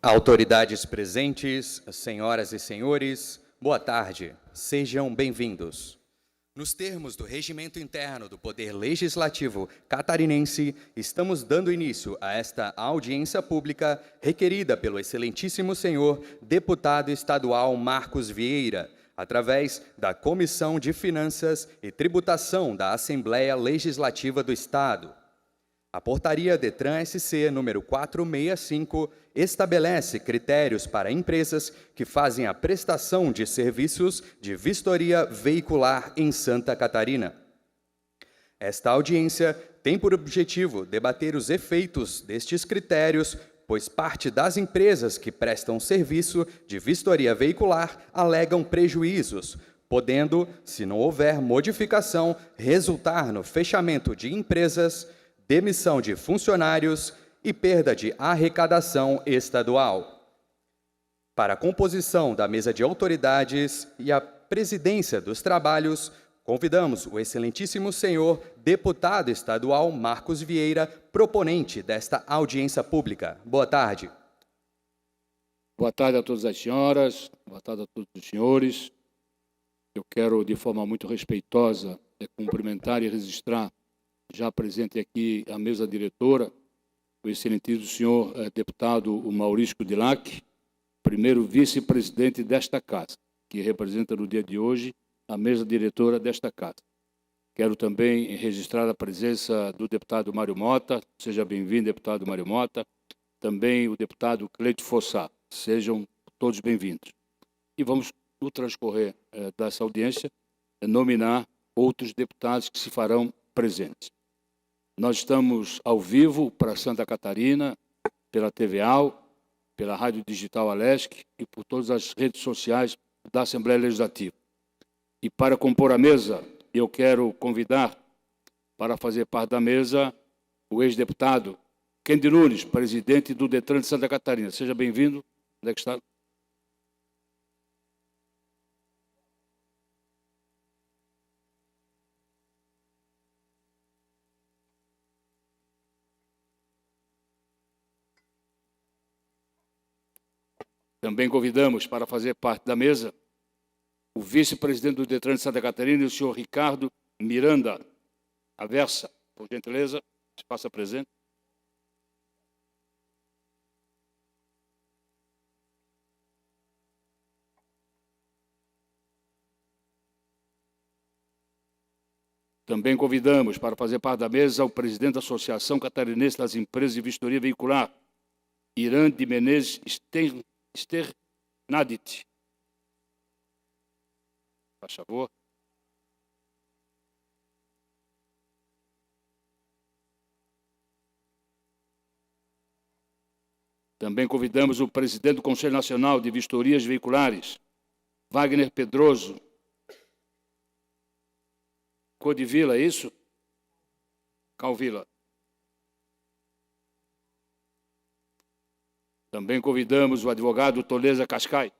Autoridades presentes, senhoras e senhores, boa tarde, sejam bem-vindos. Nos termos do Regimento Interno do Poder Legislativo Catarinense, estamos dando início a esta audiência pública requerida pelo excelentíssimo senhor deputado estadual Marcos Vieira, através da Comissão de Finanças e Tributação da Assembleia Legislativa do Estado. A Portaria Detran-SC número 465 estabelece critérios para empresas que fazem a prestação de serviços de vistoria veicular em Santa Catarina. Esta audiência tem por objetivo debater os efeitos destes critérios, pois parte das empresas que prestam serviço de vistoria veicular alegam prejuízos, podendo, se não houver modificação, resultar no fechamento de empresas, demissão de funcionários e perda de arrecadação estadual. Para a composição da mesa de autoridades e a presidência dos trabalhos, convidamos o excelentíssimo senhor deputado estadual Marcos Vieira, proponente desta audiência pública. Boa tarde. Boa tarde a todas as senhoras, boa tarde a todos os senhores. Eu quero, de forma muito respeitosa, cumprimentar e registrar já presente aqui a mesa diretora, o excelentíssimo senhor deputado Maurício Kudilac, primeiro vice-presidente desta casa, que representa no dia de hoje a mesa diretora desta casa. Quero também registrar a presença do deputado Mário Mota, seja bem-vindo, deputado Mário Mota, também o deputado Cleito Fossá, sejam todos bem-vindos. E vamos, no transcorrer dessa audiência, nominar outros deputados que se farão presentes. Nós estamos ao vivo para Santa Catarina, pela TVAL, pela Rádio Digital Alesc e por todas as redes sociais da Assembleia Legislativa. E para compor a mesa, eu quero convidar para fazer parte da mesa o ex-deputado Kendi Nunes, presidente do Detran de Santa Catarina. Seja bem-vindo. Onde é que está? Também convidamos para fazer parte da mesa o vice-presidente do Detran de Santa Catarina, o senhor Ricardo Miranda Aversa. Por gentileza, se faça presente. Também convidamos para fazer parte da mesa o presidente da Associação Catarinense das Empresas de Vistoria Veicular, Irã de Menezes Sternadit. Faz favor. Também convidamos o presidente do Conselho Nacional de Vistorias Veiculares, Wagner Pedroso. Codivila, é isso? Calvila. Também convidamos o advogado Toleza Cascai.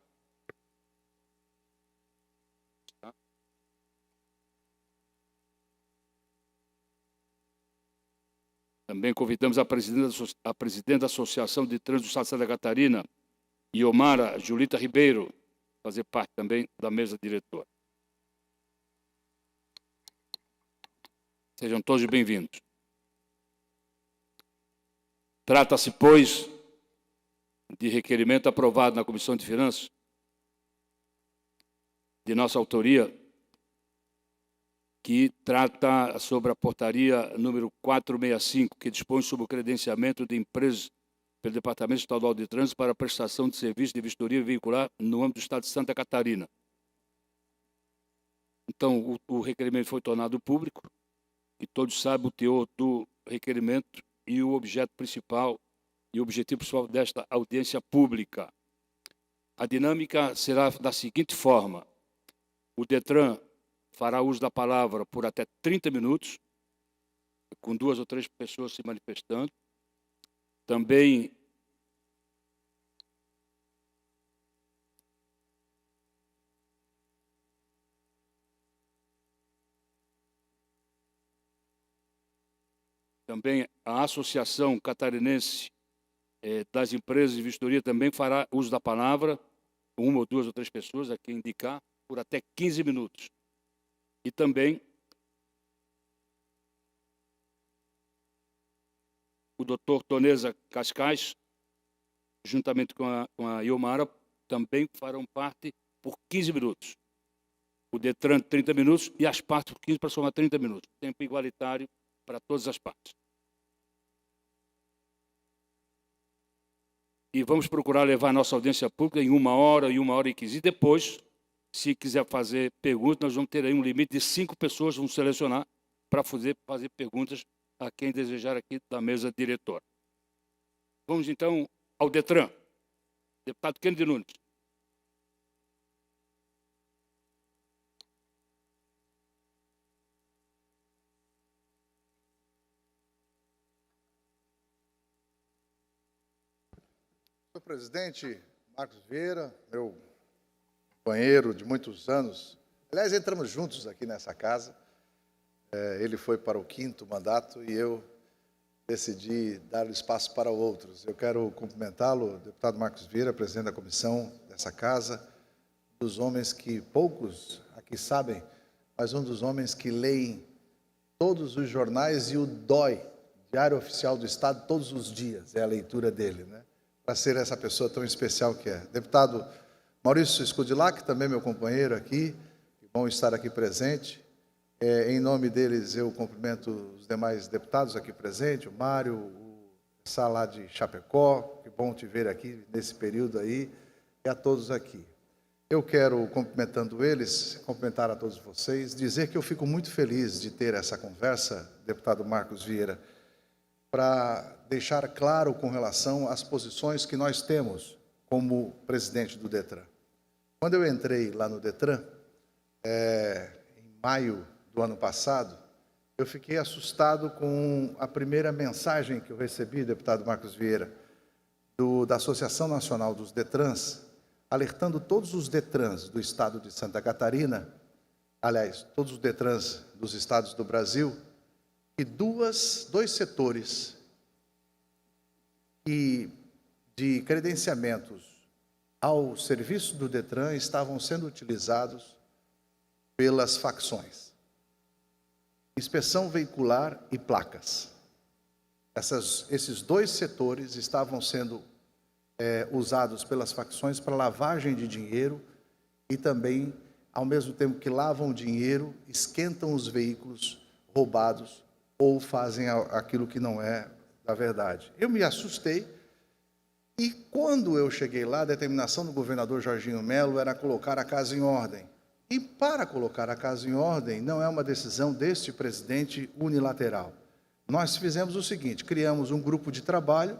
Também convidamos a presidente da Associação de Trânsito do Estado de Santa Catarina, Iomara Julita Ribeiro, fazer parte também da mesa diretora. Sejam todos bem-vindos. Trata-se, pois, de requerimento aprovado na Comissão de Finanças, de nossa autoria, que trata sobre a portaria número 465, que dispõe sobre o credenciamento de empresas pelo Departamento Estadual de Trânsito para a prestação de serviço de vistoria veicular no âmbito do Estado de Santa Catarina. Então, o requerimento foi tornado público, e todos sabem o teor do requerimento e o objeto principal e o objetivo principal desta audiência pública. A dinâmica será da seguinte forma: o Detran fará uso da palavra por até 30 minutos, com 2 ou 3 pessoas se manifestando. Também a Associação Catarinense das empresas de vistoria também fará uso da palavra, uma ou duas ou três pessoas a quem indicar, por até 15 minutos. E também o doutor Tonesa Cascais, juntamente com a Iomara, também farão parte por 15 minutos. O Detran, 30 minutos, e as partes por 15 para somar 30 minutos. Tempo igualitário para todas as partes. E vamos procurar levar a nossa audiência pública em 1 hora, e 1 hora e 15. E depois, se quiser fazer perguntas, nós vamos ter aí um limite de 5 pessoas, vamos selecionar para fazer perguntas a quem desejar aqui da mesa diretora. Vamos então ao Detran. Deputado Kennedy Nunes. Senhor presidente Marcos Vieira, meu companheiro de muitos anos, aliás, entramos juntos aqui nessa casa, ele foi para o 5º mandato e eu decidi dar espaço para outros. Eu quero cumprimentá-lo, deputado Marcos Vieira, presidente da comissão dessa casa, dos homens que poucos aqui sabem, mas um dos homens que leem todos os jornais e o DOI, Diário Oficial do Estado, todos os dias, é a leitura dele, né? Para ser essa pessoa tão especial que é. Deputado Maurício Scudilhac, também meu companheiro aqui, que bom estar aqui presente. Em nome deles, eu cumprimento os demais deputados aqui presentes, o Mário, o Sá de Chapecó, que bom te ver aqui nesse período aí, e a todos aqui. Eu quero, cumprimentando eles, cumprimentar a todos vocês, dizer que eu fico muito feliz de ter essa conversa, deputado Marcos Vieira, para deixar claro com relação às posições que nós temos como presidente do Detran. Quando eu entrei lá no Detran, em maio do ano passado, eu fiquei assustado com a primeira mensagem que eu recebi, deputado Marcos Vieira, da Associação Nacional dos Detrans, alertando todos os Detrans do estado de Santa Catarina, aliás, todos os Detrans dos estados do Brasil, que dois setores de credenciamentos ao serviço do Detran estavam sendo utilizados pelas facções. Inspeção veicular e placas. Esses dois setores estavam sendo usados pelas facções para lavagem de dinheiro e também, ao mesmo tempo que lavam dinheiro, esquentam os veículos roubados ou fazem aquilo que não é da verdade. Eu me assustei e, quando eu cheguei lá, a determinação do governador Jorginho Melo era colocar a casa em ordem. E, para colocar a casa em ordem, não é uma decisão deste presidente unilateral. Nós fizemos o seguinte, criamos um grupo de trabalho.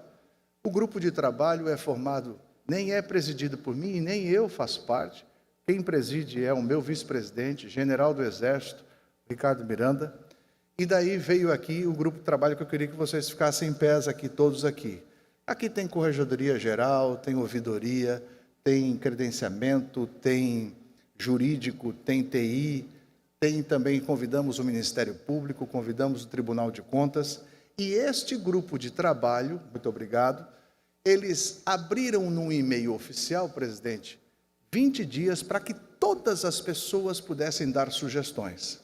O grupo de trabalho é formado, nem é presidido por mim, nem eu faço parte. Quem preside é o meu vice-presidente, general do Exército, Ricardo Miranda. E daí veio aqui o grupo de trabalho que eu queria que vocês ficassem em pés aqui, todos aqui. Aqui tem corregedoria geral, tem ouvidoria, tem credenciamento, tem jurídico, tem TI, tem também, convidamos o Ministério Público, convidamos o Tribunal de Contas. E este grupo de trabalho, muito obrigado, eles abriram num e-mail oficial, presidente, 20 dias para que todas as pessoas pudessem dar sugestões.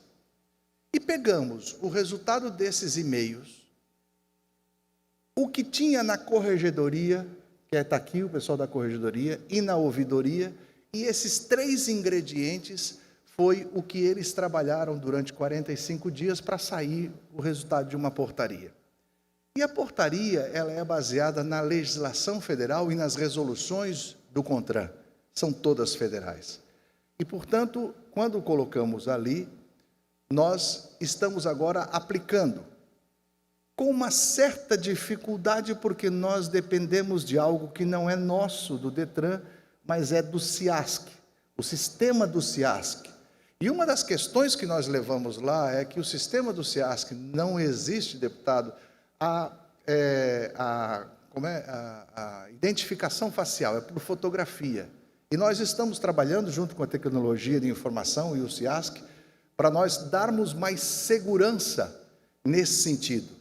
E pegamos o resultado desses e-mails, o que tinha na corregedoria, que está aqui o pessoal da corregedoria, e na ouvidoria, e esses 3 ingredientes foi o que eles trabalharam durante 45 dias para sair o resultado de uma portaria. E a portaria, ela é baseada na legislação federal e nas resoluções do CONTRAN, são todas federais. E, portanto, quando colocamos ali, nós estamos agora aplicando, com uma certa dificuldade, porque nós dependemos de algo que não é nosso, do Detran, mas é do CIASC, o sistema do CIASC. E uma das questões que nós levamos lá é que o sistema do CIASC não existe, deputado, a identificação facial, é por fotografia. E nós estamos trabalhando junto com a tecnologia de informação e o CIASC, para nós darmos mais segurança nesse sentido.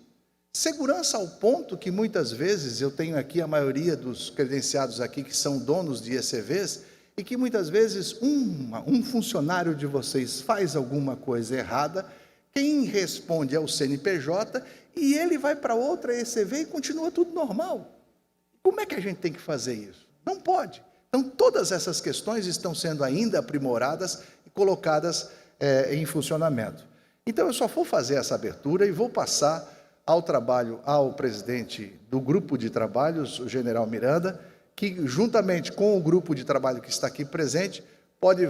Segurança ao ponto que muitas vezes, eu tenho aqui a maioria dos credenciados aqui que são donos de ECVs, e que muitas vezes um funcionário de vocês faz alguma coisa errada, quem responde é o CNPJ, e ele vai para outra ECV e continua tudo normal. Como é que a gente tem que fazer isso? Não pode. Então, todas essas questões estão sendo ainda aprimoradas e colocadas em funcionamento. Então, eu só vou fazer essa abertura e vou passar ao trabalho ao presidente do grupo de trabalhos, o general Miranda, que juntamente com o grupo de trabalho que está aqui presente,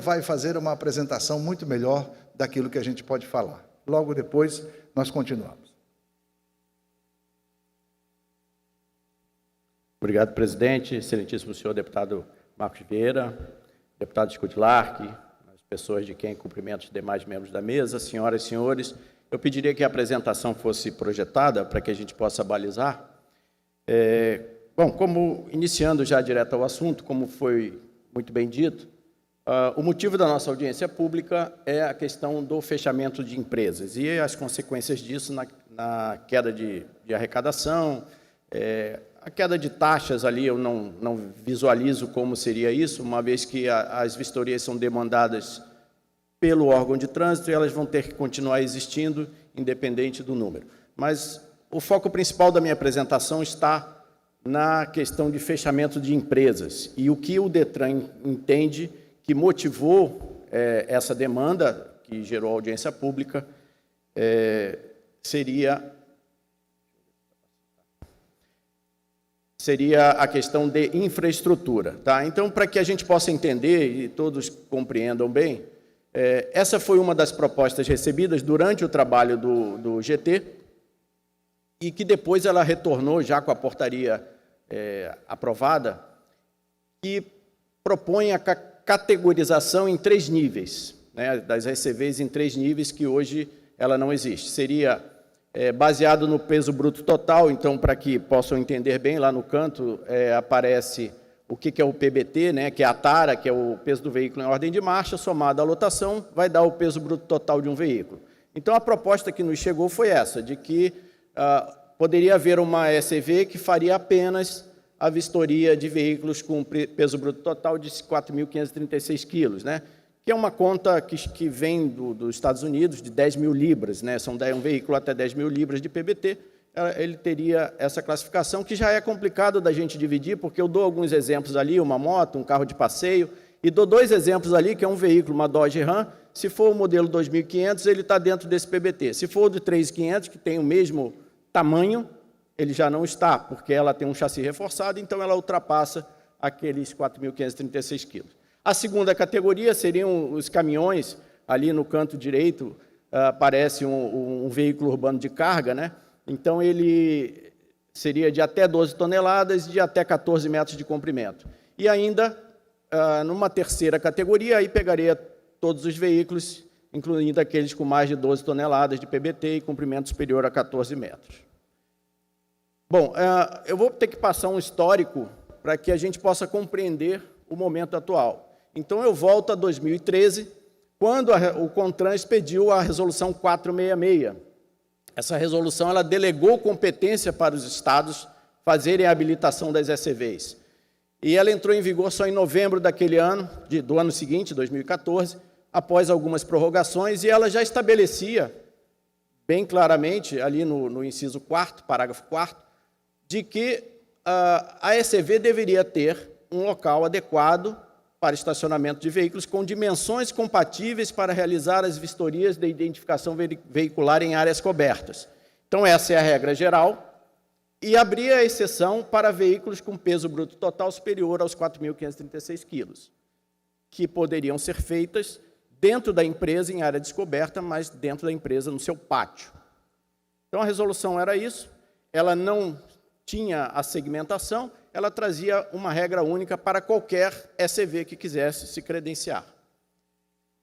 vai fazer uma apresentação muito melhor daquilo que a gente pode falar. Logo depois, nós continuamos. Obrigado, presidente. Excelentíssimo senhor deputado Marcos Vieira, deputado Scutilark, as pessoas de quem cumprimento os demais membros da mesa, senhoras e senhores, eu pediria que a apresentação fosse projetada para que a gente possa balizar. Bom, iniciando já direto ao assunto, como foi muito bem dito, o motivo da nossa audiência pública é a questão do fechamento de empresas e as consequências disso na queda de arrecadação, a queda de taxas ali eu não visualizo como seria isso, uma vez que as vistorias são demandadas pelo órgão de trânsito e elas vão ter que continuar existindo, independente do número. Mas o foco principal da minha apresentação está na questão de fechamento de empresas e o que o DETRAN entende que motivou essa demanda, que gerou audiência pública, seria a questão de infraestrutura. Tá? Então, para que a gente possa entender e todos compreendam bem, essa foi uma das propostas recebidas durante o trabalho do GT e que depois ela retornou já com a portaria aprovada, que propõe a categorização em 3 níveis, né, das ECVs em 3 níveis que hoje ela não existe. Seria baseado no peso bruto total, então, para que possam entender bem, lá no canto aparece o que é o PBT, né, que é a tara, que é o peso do veículo em ordem de marcha, somado à lotação, vai dar o peso bruto total de um veículo. Então, a proposta que nos chegou foi essa, de que poderia haver uma ECV que faria apenas a vistoria de veículos com peso bruto total de 4.536 quilos, né, que é uma conta que vem dos Estados Unidos, de 10 mil libras, né, são um veículo até 10 mil libras de PBT, ele teria essa classificação, que já é complicado da gente dividir, porque eu dou alguns exemplos ali, uma moto, um carro de passeio, e dou 2 exemplos ali, que é um veículo, uma Dodge Ram, se for o modelo 2500, ele está dentro desse PBT. Se for o de 3500, que tem o mesmo tamanho, ele já não está, porque ela tem um chassi reforçado, então ela ultrapassa aqueles 4.536 quilos. A segunda categoria seriam os caminhões, ali no canto direito, aparece um veículo urbano de carga, né? Então, ele seria de até 12 toneladas e de até 14 metros de comprimento. E ainda, numa terceira categoria, aí pegaria todos os veículos, incluindo aqueles com mais de 12 toneladas de PBT e comprimento superior a 14 metros. Bom, eu vou ter que passar um histórico para que a gente possa compreender o momento atual. Então, eu volto a 2013, quando o CONTRAN expediu a Resolução 466. Essa resolução ela delegou competência para os estados fazerem a habilitação das ECVs. E ela entrou em vigor só em novembro daquele ano, do ano seguinte, 2014, após algumas prorrogações, e ela já estabelecia, bem claramente, ali no inciso 4º, parágrafo 4º, de que a ECV deveria ter um local adequado para estacionamento de veículos com dimensões compatíveis para realizar as vistorias de identificação veicular em áreas cobertas. Então, essa é a regra geral, e abria a exceção para veículos com peso bruto total superior aos 4.536 quilos, que poderiam ser feitas dentro da empresa em área descoberta, mas dentro da empresa no seu pátio. Então, a resolução era isso, ela não tinha a segmentação, ela trazia uma regra única para qualquer ECV que quisesse se credenciar.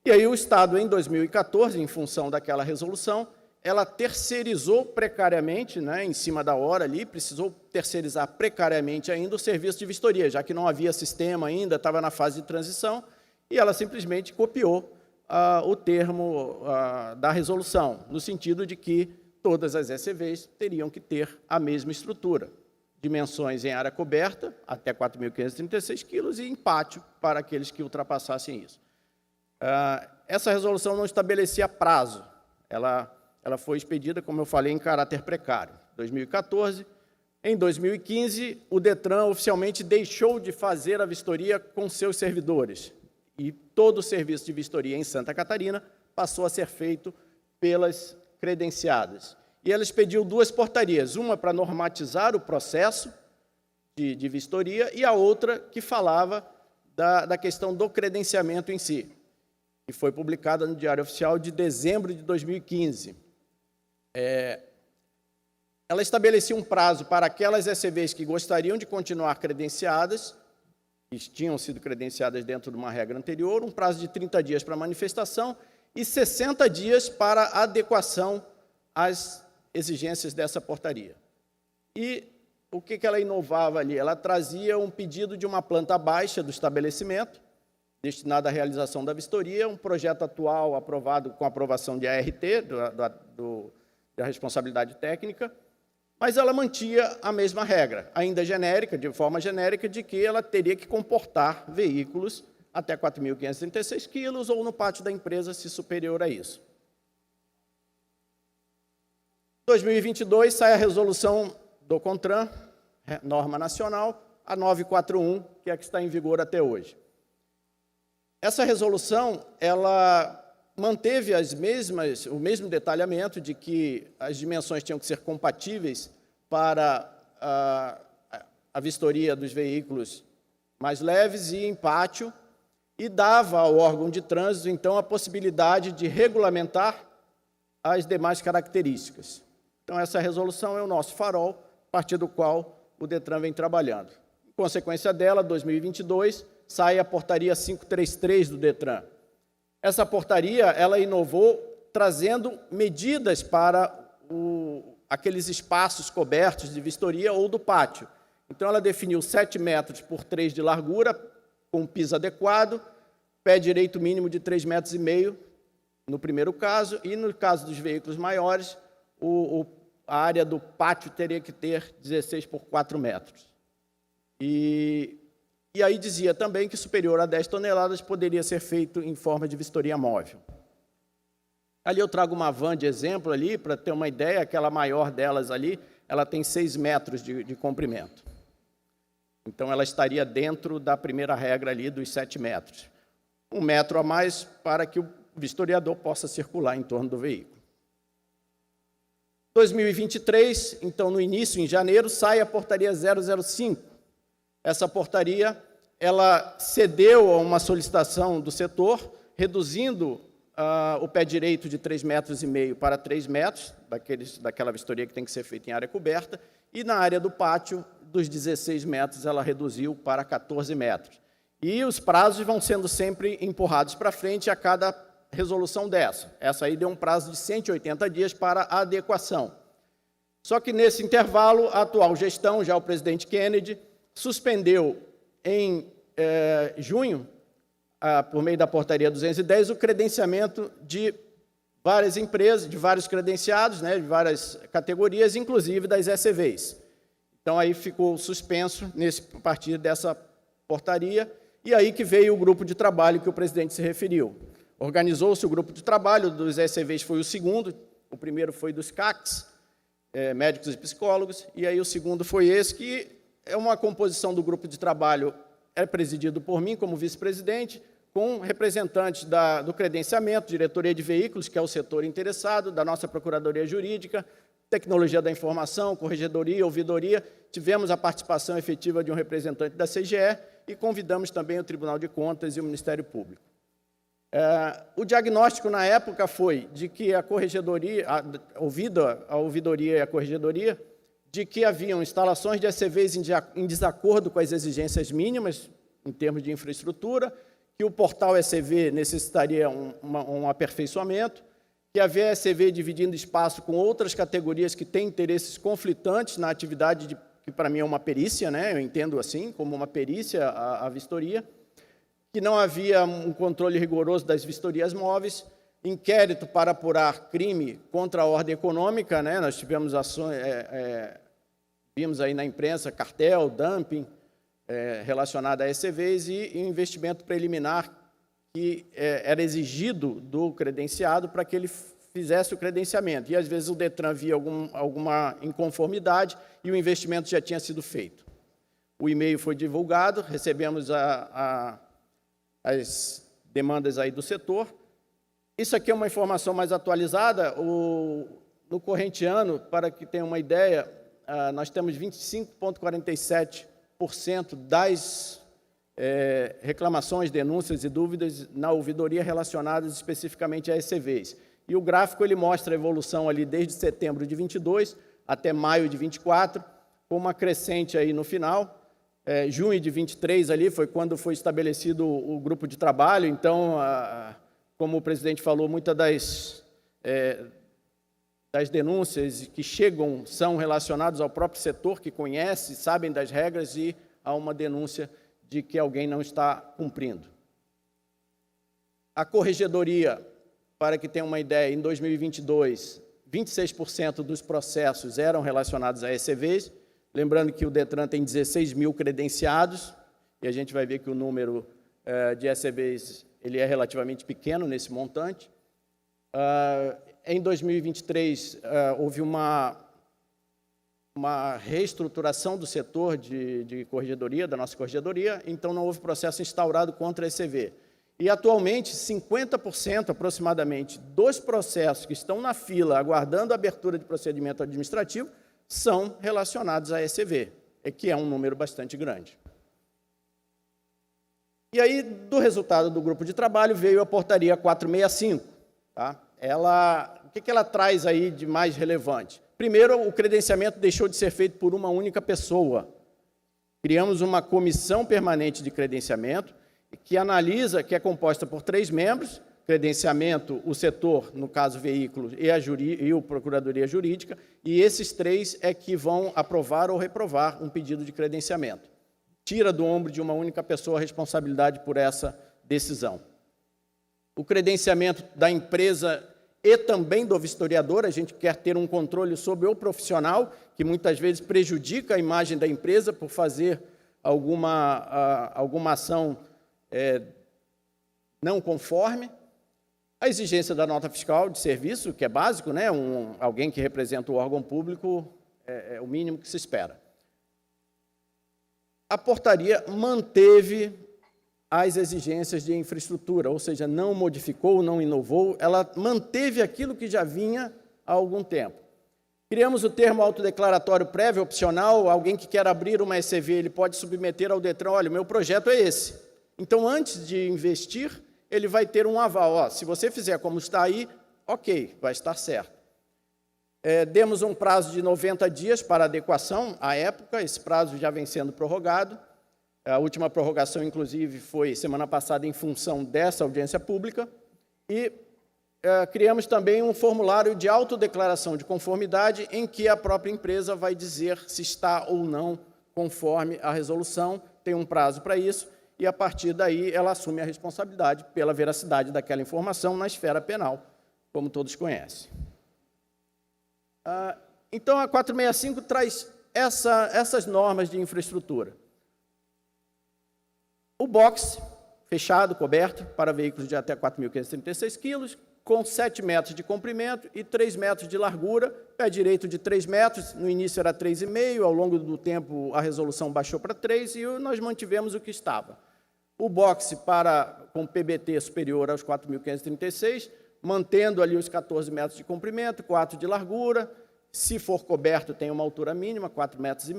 E aí o Estado, em 2014, em função daquela resolução, ela terceirizou precariamente, né, em cima da hora ali, precisou terceirizar precariamente ainda o serviço de vistoria, já que não havia sistema ainda, estava na fase de transição, e ela simplesmente copiou o termo da resolução, no sentido de que todas as SCVs teriam que ter a mesma estrutura. Dimensões em área coberta, até 4.536 quilos, e em pátio, para aqueles que ultrapassassem isso. Essa resolução não estabelecia prazo. Ela foi expedida, como eu falei, em caráter precário. 2014. Em 2015, o DETRAN oficialmente deixou de fazer a vistoria com seus servidores. E todo o serviço de vistoria em Santa Catarina passou a ser feito pelas credenciadas. E ela expediu 2 portarias, uma para normatizar o processo de vistoria e a outra que falava da questão do credenciamento em si, que foi publicada no Diário Oficial de dezembro de 2015. Ela estabelecia um prazo para aquelas SCVs que gostariam de continuar credenciadas, que tinham sido credenciadas dentro de uma regra anterior, um prazo de 30 dias para manifestação e 60 dias para adequação às exigências dessa portaria. E o que ela inovava ali? Ela trazia um pedido de uma planta baixa do estabelecimento, destinada à realização da vistoria, um projeto atual aprovado com aprovação de ART, da responsabilidade técnica, mas ela mantia a mesma regra, ainda genérica, de forma genérica, de que ela teria que comportar veículos até 4.536 quilos ou no pátio da empresa, se superior a isso. Em 2022, sai a resolução do CONTRAN, norma nacional, a 941, que é a que está em vigor até hoje. Essa resolução, ela manteve o mesmo detalhamento de que as dimensões tinham que ser compatíveis para a vistoria dos veículos mais leves e em pátio, e dava ao órgão de trânsito, então, a possibilidade de regulamentar as demais características. Então, essa resolução é o nosso farol, a partir do qual o DETRAN vem trabalhando. Em consequência dela, 2022, sai a portaria 533 do DETRAN. Essa portaria, ela inovou trazendo medidas para aqueles espaços cobertos de vistoria ou do pátio. Então, ela definiu 7 metros por 3 de largura, com piso adequado, pé direito mínimo de 3,5 metros no primeiro caso, e no caso dos veículos maiores, a área do pátio teria que ter 16 por 4 metros. E aí dizia também que superior a 10 toneladas poderia ser feito em forma de vistoria móvel. Ali eu trago uma van de exemplo ali, para ter uma ideia, aquela maior delas ali, ela tem 6 metros de comprimento. Então, ela estaria dentro da primeira regra ali dos 7 metros. 1 metro a mais para que o vistoriador possa circular em torno do veículo. 2023, então, no início, em janeiro, sai a portaria 005. Essa portaria, ela cedeu a uma solicitação do setor, reduzindo o pé direito de 3,5 metros para 3 metros, daquela vistoria que tem que ser feita em área coberta, e na área do pátio, dos 16 metros, ela reduziu para 14 metros. E os prazos vão sendo sempre empurrados para frente a cada resolução dessa. Essa aí deu um prazo de 180 dias para a adequação. Só que, nesse intervalo, a atual gestão, já o presidente Kennedy, suspendeu em junho, por meio da portaria 210, o credenciamento de várias empresas, de vários credenciados, né, de várias categorias, inclusive das SCVs. Então, aí ficou suspenso a partir dessa portaria, e aí que veio o grupo de trabalho que o presidente se referiu. Organizou-se o grupo de trabalho, dos SCVs foi o segundo, o primeiro foi dos CACs, médicos e psicólogos, e aí o segundo foi esse, que é uma composição do grupo de trabalho, é presidido por mim como vice-presidente, com representantes do credenciamento, diretoria de veículos, que é o setor interessado, da nossa Procuradoria Jurídica, tecnologia da informação, corregedoria, ouvidoria. Tivemos a participação efetiva de um representante da CGE e convidamos também o Tribunal de Contas e o Ministério Público. O diagnóstico, na época, foi de que a corregedoria, a ouvidoria e a corregedoria, de que haviam instalações de SCVs em desacordo com as exigências mínimas, em termos de infraestrutura, que o portal SCV necessitaria um aperfeiçoamento, que havia SCV dividindo espaço com outras categorias que têm interesses conflitantes na atividade, que para mim é uma perícia, né? Eu entendo assim, como uma perícia a vistoria, que não havia um controle rigoroso das vistorias móveis, inquérito para apurar crime contra a ordem econômica, né? Nós tivemos ações, vimos aí na imprensa, cartel, dumping, relacionado a ECVs e investimento preliminar que era exigido do credenciado para que ele fizesse o credenciamento. E, às vezes, o DETRAN via alguma inconformidade e o investimento já tinha sido feito. O e-mail foi divulgado, recebemos as demandas aí do setor. Isso aqui é uma informação mais atualizada. No corrente ano, para que tenha uma ideia, nós temos 25,47% das reclamações, denúncias e dúvidas na ouvidoria relacionadas especificamente a ECVs. E o gráfico ele mostra a evolução ali desde setembro de 22 até maio de 24, com uma crescente aí no final. Junho de 23 ali foi quando foi estabelecido o grupo de trabalho. Então, como o presidente falou, muitas das denúncias que chegam são relacionadas ao próprio setor, que conhece, sabem das regras, e há uma denúncia de que alguém não está cumprindo. A corregedoria, para que tenha uma ideia, em 2022, 26% dos processos eram relacionados a ECVs, lembrando que o DETRAN tem 16 mil credenciados, e a gente vai ver que o número de ECVs ele é relativamente pequeno nesse montante. Em 2023, houve uma reestruturação do setor de corregedoria, da nossa corregedoria, então não houve processo instaurado contra a ECV. E, atualmente, 50% aproximadamente dos processos que estão na fila, aguardando a abertura de procedimento administrativo, são relacionados à ECV, que é um número bastante grande. E aí, do resultado do grupo de trabalho, veio a portaria 465. Tá? O que ela traz aí de mais relevante? Primeiro, o credenciamento deixou de ser feito por uma única pessoa. Criamos uma comissão permanente de credenciamento, que analisa, que é composta por 3 membros, credenciamento, o setor, no caso veículos, e a Procuradoria Jurídica, e esses 3 é que vão aprovar ou reprovar um pedido de credenciamento. Tira do ombro de uma única pessoa a responsabilidade por essa decisão. O credenciamento da empresa e também do vistoriador, a gente quer ter um controle sobre o profissional, que muitas vezes prejudica a imagem da empresa por fazer alguma ação não conforme. A exigência da nota fiscal de serviço, que é básico, né? Alguém que representa o órgão público é o mínimo que se espera. A portaria manteve as exigências de infraestrutura, ou seja, não modificou, não inovou, ela manteve aquilo que já vinha há algum tempo. Criamos o termo autodeclaratório prévio opcional. Alguém que quer abrir uma ECV, ele pode submeter ao DETRAN: olha, o meu projeto é esse. Então, antes de investir, ele vai ter um aval. Se você fizer como está aí, ok, vai estar certo. Demos um prazo de 90 dias para adequação à época, esse prazo já vem sendo prorrogado. A última prorrogação, inclusive, foi semana passada em função dessa audiência pública. E criamos também um formulário de autodeclaração de conformidade, em que a própria empresa vai dizer se está ou não conforme a resolução, tem um prazo para isso, e, a partir daí, ela assume a responsabilidade pela veracidade daquela informação na esfera penal, como todos conhecem. Então, a 465 traz essas normas de infraestrutura. O box fechado, coberto, para veículos de até 4.536 quilos, com 7 metros de comprimento e 3 metros de largura, pé direito de 3 metros, no início era 3,5, ao longo do tempo a resolução baixou para 3 e nós mantivemos o que estava. O box com PBT superior aos 4.536, mantendo ali os 14 metros de comprimento, 4 de largura, se for coberto tem uma altura mínima, 4,5 metros,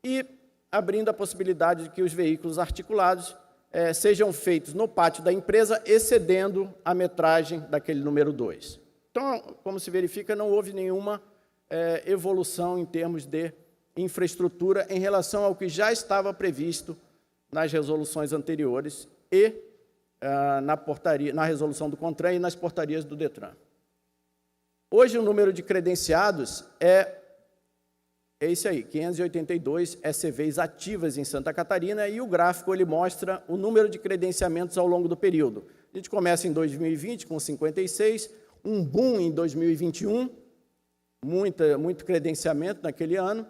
e abrindo a possibilidade de que os veículos articulados sejam feitos no pátio da empresa, excedendo a metragem daquele número 2. Então, como se verifica, não houve nenhuma evolução em termos de infraestrutura em relação ao que já estava previsto nas resoluções anteriores e na resolução do CONTRAN e nas portarias do DETRAN. Hoje, o número de credenciados é esse aí, 582 ECVs ativas em Santa Catarina, e o gráfico ele mostra o número de credenciamentos ao longo do período. A gente começa em 2020 com 56, um boom em 2021, muito credenciamento naquele ano.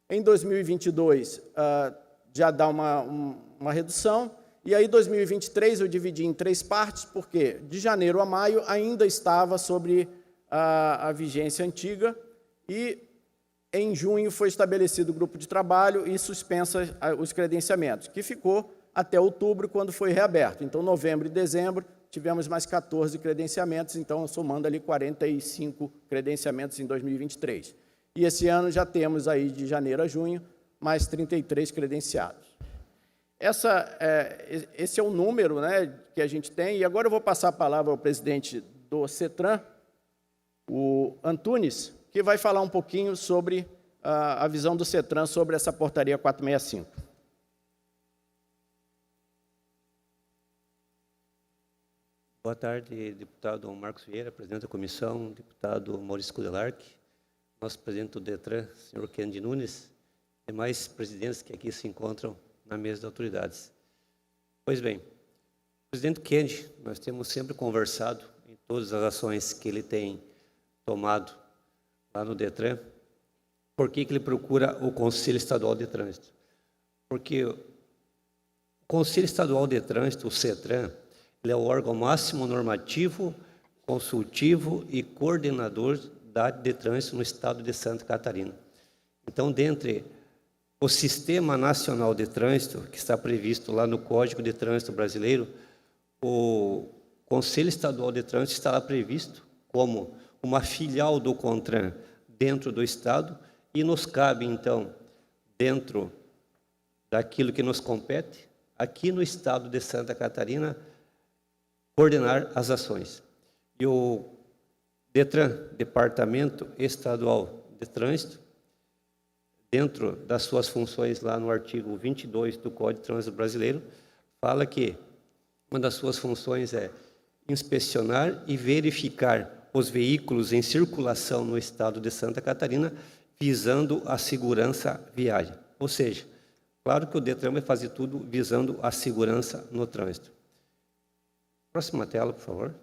Em 2022, já dá uma redução. E aí, 2023, eu dividi em 3 partes, porque de janeiro a maio ainda estava sobre a vigência antiga e em junho foi estabelecido o grupo de trabalho e suspensa os credenciamentos, que ficou até outubro, quando foi reaberto. Então, novembro e dezembro, tivemos mais 14 credenciamentos, então, somando ali 45 credenciamentos em 2023. E esse ano já temos aí, de janeiro a junho, mais 33 credenciados. Esse é o número, né, que a gente tem. E agora eu vou passar a palavra ao presidente do CETRAN, o Antunes, que vai falar um pouquinho sobre a visão do CETRAN sobre essa portaria 465. Boa tarde, deputado Marcos Vieira, presidente da comissão, deputado Maurício Kudelark, nosso presidente do DETRAN, senhor Kennedy Nunes, demais presidentes que aqui se encontram na mesa de autoridades. Pois bem, presidente Kennedy, nós temos sempre conversado em todas as ações que ele tem tomado lá no DETRAN. Por que ele procura o Conselho Estadual de Trânsito? Porque o Conselho Estadual de Trânsito, o CETRAN, ele é o órgão máximo normativo, consultivo e coordenador da área de trânsito no estado de Santa Catarina. Então, dentre o Sistema Nacional de Trânsito, que está previsto lá no Código de Trânsito Brasileiro, o Conselho Estadual de Trânsito está lá previsto como uma filial do CONTRAN dentro do Estado e nos cabe, então, dentro daquilo que nos compete, aqui no estado de Santa Catarina, coordenar as ações. E o DETRAN, Departamento Estadual de Trânsito, dentro das suas funções lá no artigo 22 do Código de Trânsito Brasileiro, fala que uma das suas funções é inspecionar e verificar os veículos em circulação no estado de Santa Catarina, visando a segurança viária. Ou seja, claro que o DETRAN vai fazer tudo visando a segurança no trânsito. Próxima tela, por favor.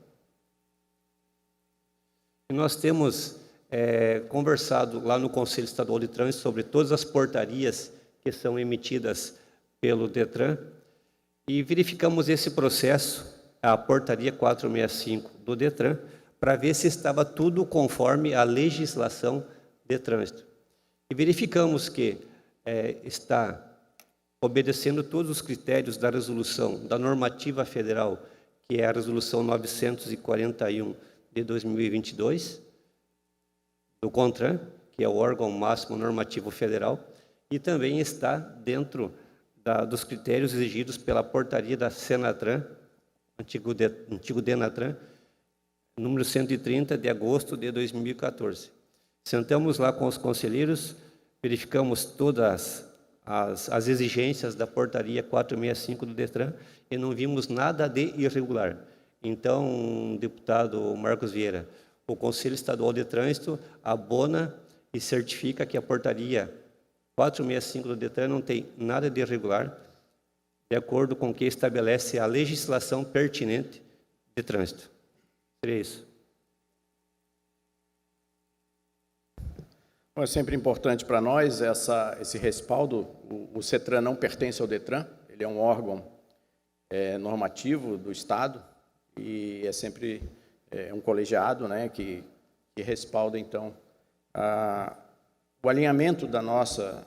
E nós temos conversado lá no Conselho Estadual de Trânsito sobre todas as portarias que são emitidas pelo DETRAN e verificamos esse processo, a portaria 465 do DETRAN, para ver se estava tudo conforme a legislação de trânsito. E verificamos que está obedecendo todos os critérios da resolução, da normativa federal, que é a resolução 941 de 2022, do CONTRAN, que é o órgão máximo normativo federal, e também está dentro dos critérios exigidos pela portaria da Senatran, antigo Denatran, número 130, de agosto de 2014. Sentamos lá com os conselheiros, verificamos todas as exigências da portaria 465 do DETRAN e não vimos nada de irregular. Então, deputado Marcos Vieira, o Conselho Estadual de Trânsito abona e certifica que a portaria 465 do DETRAN não tem nada de irregular, de acordo com o que estabelece a legislação pertinente de trânsito. Seria isso. É sempre importante para nós esse respaldo. O CETRAN não pertence ao DETRAN, ele é um órgão normativo do Estado e é sempre um colegiado, né, que respalda, então, o alinhamento da nossa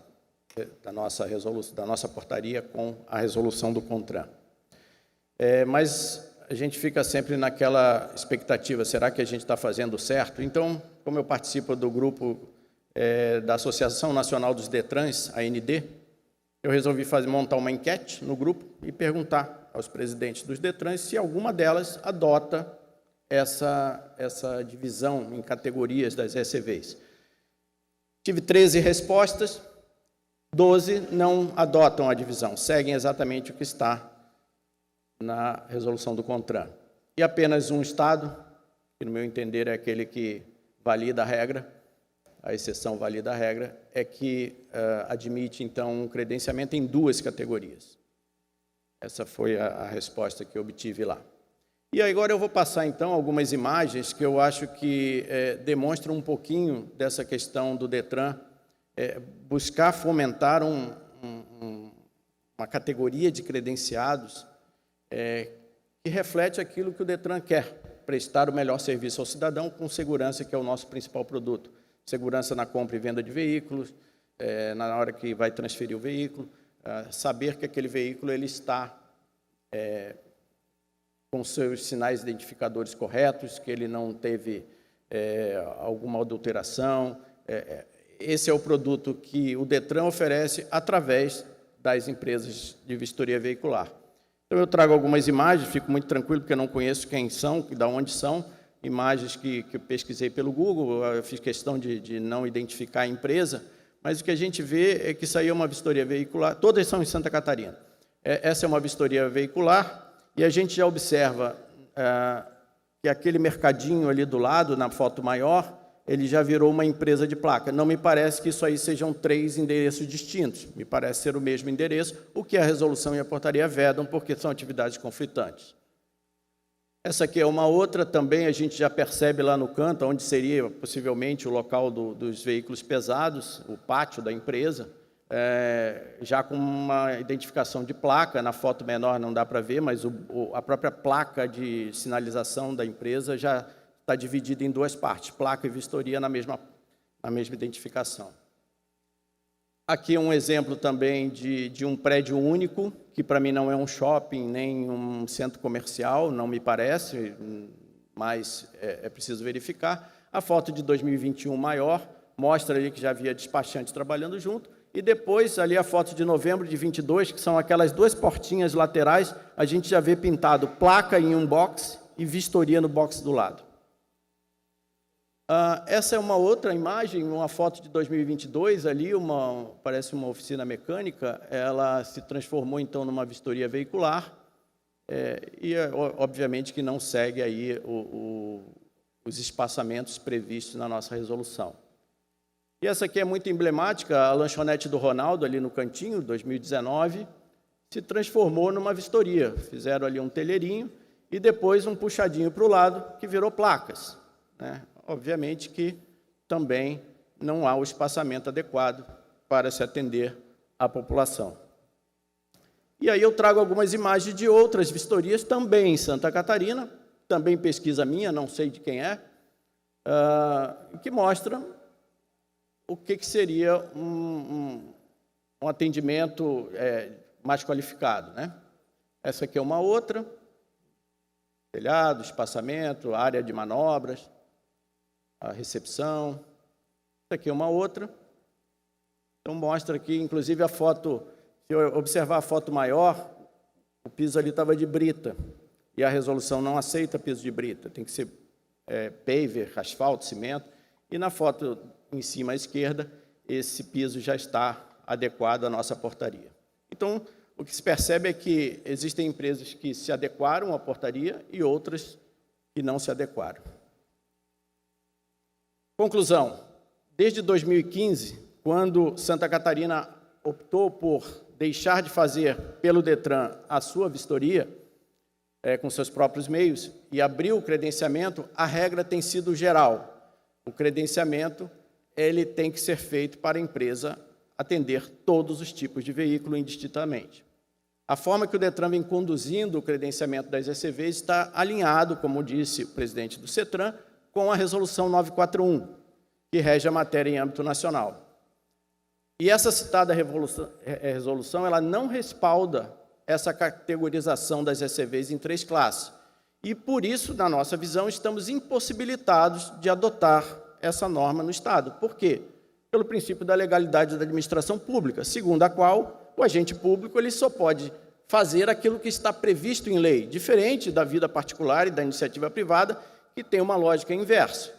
portaria com a resolução do CONTRAN. Mas a gente fica sempre naquela expectativa, será que a gente está fazendo certo? Então, como eu participo do grupo da Associação Nacional dos DETRANs, AND, eu resolvi montar uma enquete no grupo e perguntar aos presidentes dos DETRANs se alguma delas adota essa divisão em categorias das ECVs. Tive 13 respostas, 12 não adotam a divisão, seguem exatamente o que está na resolução do CONTRAN. E apenas um Estado, que no meu entender é aquele que valida a regra, a exceção valida a regra, é que admite, então, um credenciamento em 2 categorias. Essa foi a resposta que eu obtive lá. E agora eu vou passar, então, algumas imagens que eu acho que demonstram um pouquinho dessa questão do Detran, buscar fomentar uma categoria de credenciados que reflete aquilo que o Detran quer, prestar o melhor serviço ao cidadão com segurança, que é o nosso principal produto. Segurança na compra e venda de veículos, na hora que vai transferir o veículo, saber que aquele veículo ele está com seus sinais identificadores corretos, que ele não teve alguma adulteração. Esse é o produto que o Detran oferece através das empresas de vistoria veicular. Então, eu trago algumas imagens, fico muito tranquilo, porque eu não conheço quem são, de onde são, imagens que eu pesquisei pelo Google, eu fiz questão de não identificar a empresa, mas o que a gente vê é que isso aí é uma vistoria veicular, todas são em Santa Catarina. Essa é uma vistoria veicular, e a gente já observa que aquele mercadinho ali do lado, na foto maior, ele já virou uma empresa de placa. Não me parece que isso aí sejam 3 endereços distintos, me parece ser o mesmo endereço, o que a resolução e a portaria vedam, porque são atividades conflitantes. Essa aqui é uma outra, também a gente já percebe lá no canto, onde seria possivelmente o local dos veículos pesados, o pátio da empresa, já com uma identificação de placa, na foto menor não dá para ver, mas a própria placa de sinalização da empresa já está dividida em 2 partes, placa e vistoria na mesma identificação. Aqui um exemplo também de um prédio único, que para mim não é um shopping, nem um centro comercial, não me parece, mas é preciso verificar. A foto de 2021 maior mostra ali que já havia despachante trabalhando junto, e depois ali a foto de novembro de 22, que são aquelas 2 portinhas laterais, a gente já vê pintado placa em um box e vistoria no box do lado. Essa é uma outra imagem, uma foto de 2022, ali parece uma oficina mecânica, ela se transformou então numa vistoria veicular, e obviamente que não segue aí os espaçamentos previstos na nossa resolução. E essa aqui é muito emblemática, a lanchonete do Ronaldo, ali no cantinho, 2019, se transformou numa vistoria. Fizeram ali um telheirinho e depois um puxadinho para o lado, que virou placas, né? Obviamente que também não há o espaçamento adequado para se atender à população. E aí eu trago algumas imagens de outras vistorias, também em Santa Catarina, também pesquisa minha, não sei de quem que mostra o que seria um atendimento mais qualificado, né? Essa aqui é uma outra, telhado, espaçamento, área de manobras, a recepção. Essa aqui é uma outra. Então, mostra aqui, inclusive, a foto, se eu observar a foto maior, o piso ali estava de brita, e a resolução não aceita piso de brita, tem que ser paver, asfalto, cimento, e na foto em cima à esquerda, esse piso já está adequado à nossa portaria. Então, o que se percebe é que existem empresas que se adequaram à portaria e outras que não se adequaram. Conclusão, desde 2015, quando Santa Catarina optou por deixar de fazer pelo Detran a sua vistoria, com seus próprios meios, e abriu o credenciamento, a regra tem sido geral. O credenciamento ele tem que ser feito para a empresa atender todos os tipos de veículo indistintamente. A forma que o Detran vem conduzindo o credenciamento das ECVs está alinhado, como disse o presidente do CETRAN, com a Resolução 941, que rege a matéria em âmbito nacional. E essa citada resolução ela não respalda essa categorização das ECVs em 3 classes. E, por isso, na nossa visão, estamos impossibilitados de adotar essa norma no Estado. Por quê? Pelo princípio da legalidade da administração pública, segundo a qual o agente público ele só pode fazer aquilo que está previsto em lei, diferente da vida particular e da iniciativa privada, que tem uma lógica inversa,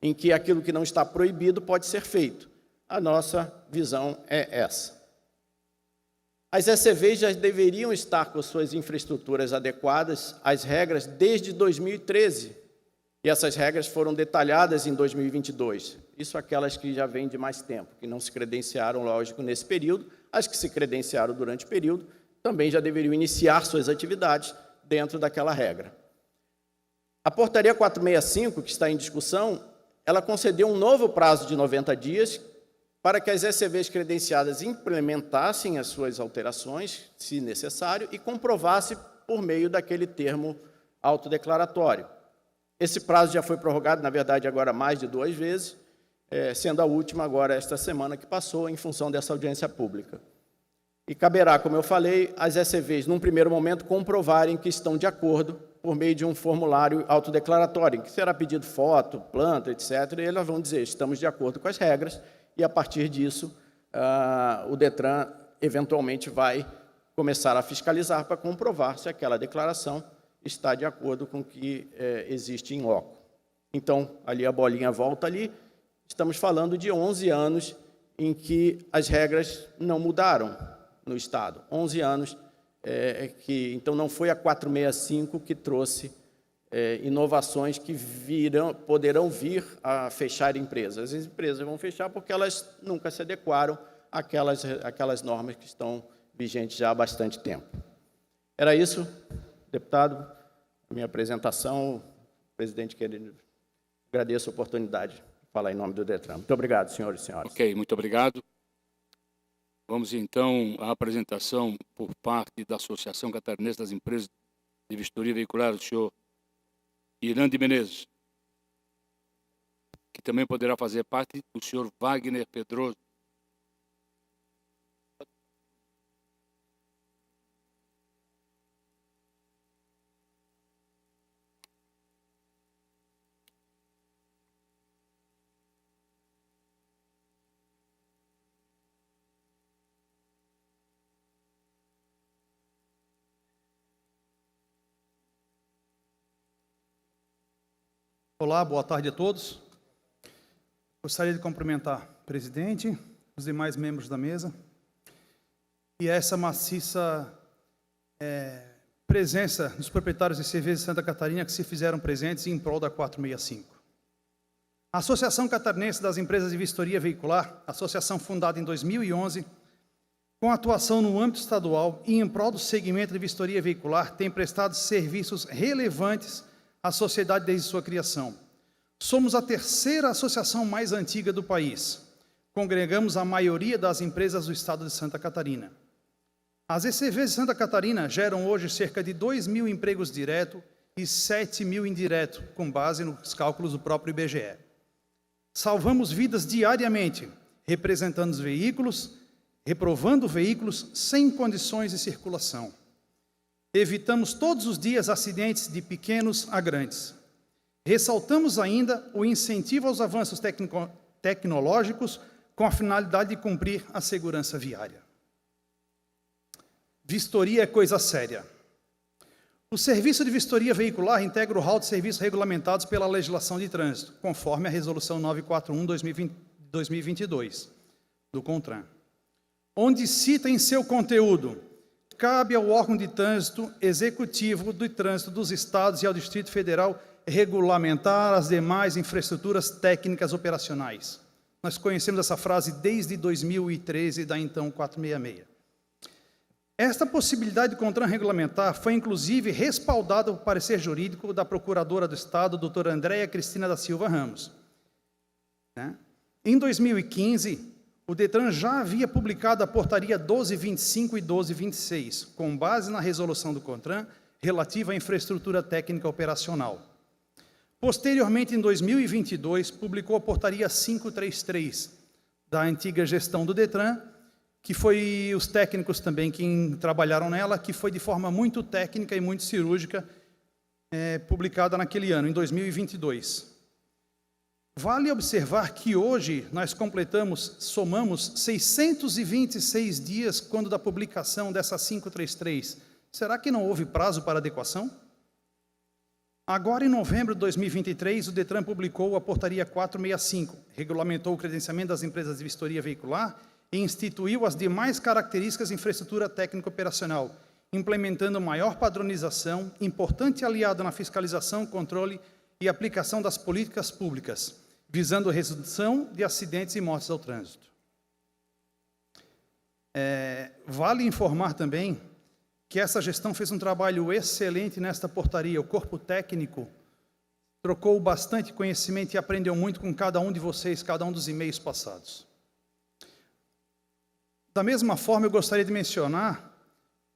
em que aquilo que não está proibido pode ser feito. A nossa visão é essa. As ECVs já deveriam estar com suas infraestruturas adequadas às regras desde 2013, e essas regras foram detalhadas em 2022. Isso aquelas que já vêm de mais tempo, que não se credenciaram, lógico, nesse período. As que se credenciaram durante o período também já deveriam iniciar suas atividades dentro daquela regra. A portaria 465, que está em discussão, ela concedeu um novo prazo de 90 dias para que as ECVs credenciadas implementassem as suas alterações, se necessário, e comprovasse por meio daquele termo autodeclaratório. Esse prazo já foi prorrogado, na verdade, agora mais de 2 vezes, sendo a última agora esta semana que passou, em função dessa audiência pública. E caberá, como eu falei, às ECVs, num primeiro momento, comprovarem que estão de acordo por meio de um formulário autodeclaratório, em que será pedido foto, planta, etc., e elas vão dizer, estamos de acordo com as regras, e a partir disso, o DETRAN eventualmente vai começar a fiscalizar para comprovar se aquela declaração está de acordo com o que existe em loco. Então, ali a bolinha volta ali, estamos falando de 11 anos em que as regras não mudaram no Estado. 11 anos então não foi a 465 que trouxe inovações que poderão vir a fechar empresas. As empresas vão fechar porque elas nunca se adequaram àquelas normas que estão vigentes já há bastante tempo. Era isso, deputado, a minha apresentação. Presidente querido, agradeço a oportunidade de falar em nome do DETRAN. Muito obrigado, senhores e senhoras. Ok, muito obrigado. Vamos, então, à apresentação por parte da Associação Catarinense das Empresas de Vistoria Veicular, do senhor Irã de Menezes, que também poderá fazer parte do senhor Wagner Pedroso. Olá, boa tarde a todos. Gostaria de cumprimentar o presidente, os demais membros da mesa e essa maciça presença dos proprietários de cerveja de Santa Catarina que se fizeram presentes em prol da 465. A Associação Catarinense das Empresas de Vistoria Veicular, associação fundada em 2011, com atuação no âmbito estadual e em prol do segmento de vistoria veicular, tem prestado serviços relevantes à sociedade desde sua criação. Somos a terceira associação mais antiga do país. Congregamos a maioria das empresas do estado de Santa Catarina. As ECVs de Santa Catarina geram hoje cerca de 2.000 empregos diretos e 7.000 indiretos, com base nos cálculos do próprio IBGE. Salvamos vidas diariamente, representando os veículos, reprovando veículos sem condições de circulação. Evitamos todos os dias acidentes de pequenos a grandes. Ressaltamos ainda o incentivo aos avanços tecnológicos com a finalidade de cumprir a segurança viária. Vistoria é coisa séria. O serviço de vistoria veicular integra o rol de serviços regulamentados pela legislação de trânsito, conforme a Resolução 941/2022 do CONTRAN, onde cita em seu conteúdo: cabe ao órgão de trânsito executivo do trânsito dos estados e ao Distrito Federal regulamentar as demais infraestruturas técnicas operacionais. Nós conhecemos essa frase desde 2013, da então 466. Esta possibilidade de CONTRAN regulamentar foi, inclusive, respaldada por parecer jurídico da Procuradora do Estado, doutora Andréia Cristina da Silva Ramos. Em 2015, o DETRAN já havia publicado a portaria 1225 e 1226, com base na resolução do CONTRAN relativa à infraestrutura técnica operacional. Posteriormente, em 2022, publicou a portaria 533, da antiga gestão do DETRAN, que foi os técnicos também que trabalharam nela, que foi de forma muito técnica e muito cirúrgica, publicada naquele ano, em 2022. Vale observar que hoje nós somamos 626 dias quando da publicação dessa 533. Será que não houve prazo para adequação? Agora, em novembro de 2023, o DETRAN publicou a portaria 465, regulamentou o credenciamento das empresas de vistoria veicular e instituiu as demais características de infraestrutura técnica operacional, implementando maior padronização, importante aliado na fiscalização, controle e aplicação das políticas públicas, visando a redução de acidentes e mortes ao trânsito. Vale informar também que essa gestão fez um trabalho excelente nesta portaria. O corpo técnico trocou bastante conhecimento e aprendeu muito com cada um de vocês, cada um dos e-mails passados. Da mesma forma, eu gostaria de mencionar,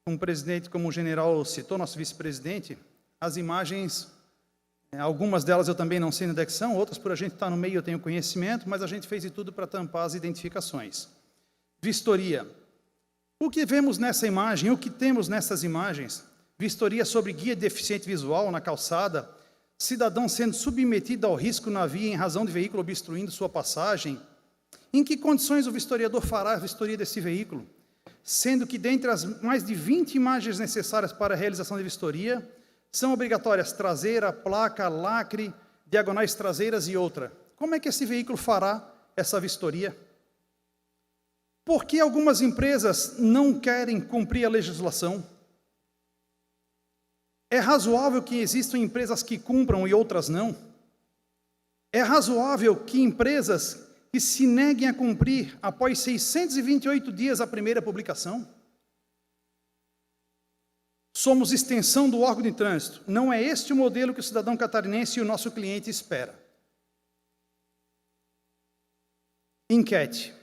como o presidente, como o general citou, nosso vice-presidente, as imagens, algumas delas eu também não sei onde é que são, outras por a gente estar no meio eu tenho conhecimento, mas a gente fez de tudo para tampar as identificações. Vistoria. O que vemos nessa imagem, o que temos nessas imagens? Vistoria sobre guia de deficiente visual na calçada, cidadão sendo submetido ao risco na via em razão de veículo obstruindo sua passagem. Em que condições o vistoriador fará a vistoria desse veículo? Sendo que, dentre as mais de 20 imagens necessárias para a realização de vistoria, são obrigatórias traseira, placa, lacre, diagonais traseiras e outra. Como é que esse veículo fará essa vistoria? Por que algumas empresas não querem cumprir a legislação? É razoável que existam empresas que cumpram e outras não? É razoável que empresas que se neguem a cumprir após 628 dias a primeira publicação? Somos extensão do órgão de trânsito. Não é este o modelo que o cidadão catarinense e o nosso cliente espera. Enquete.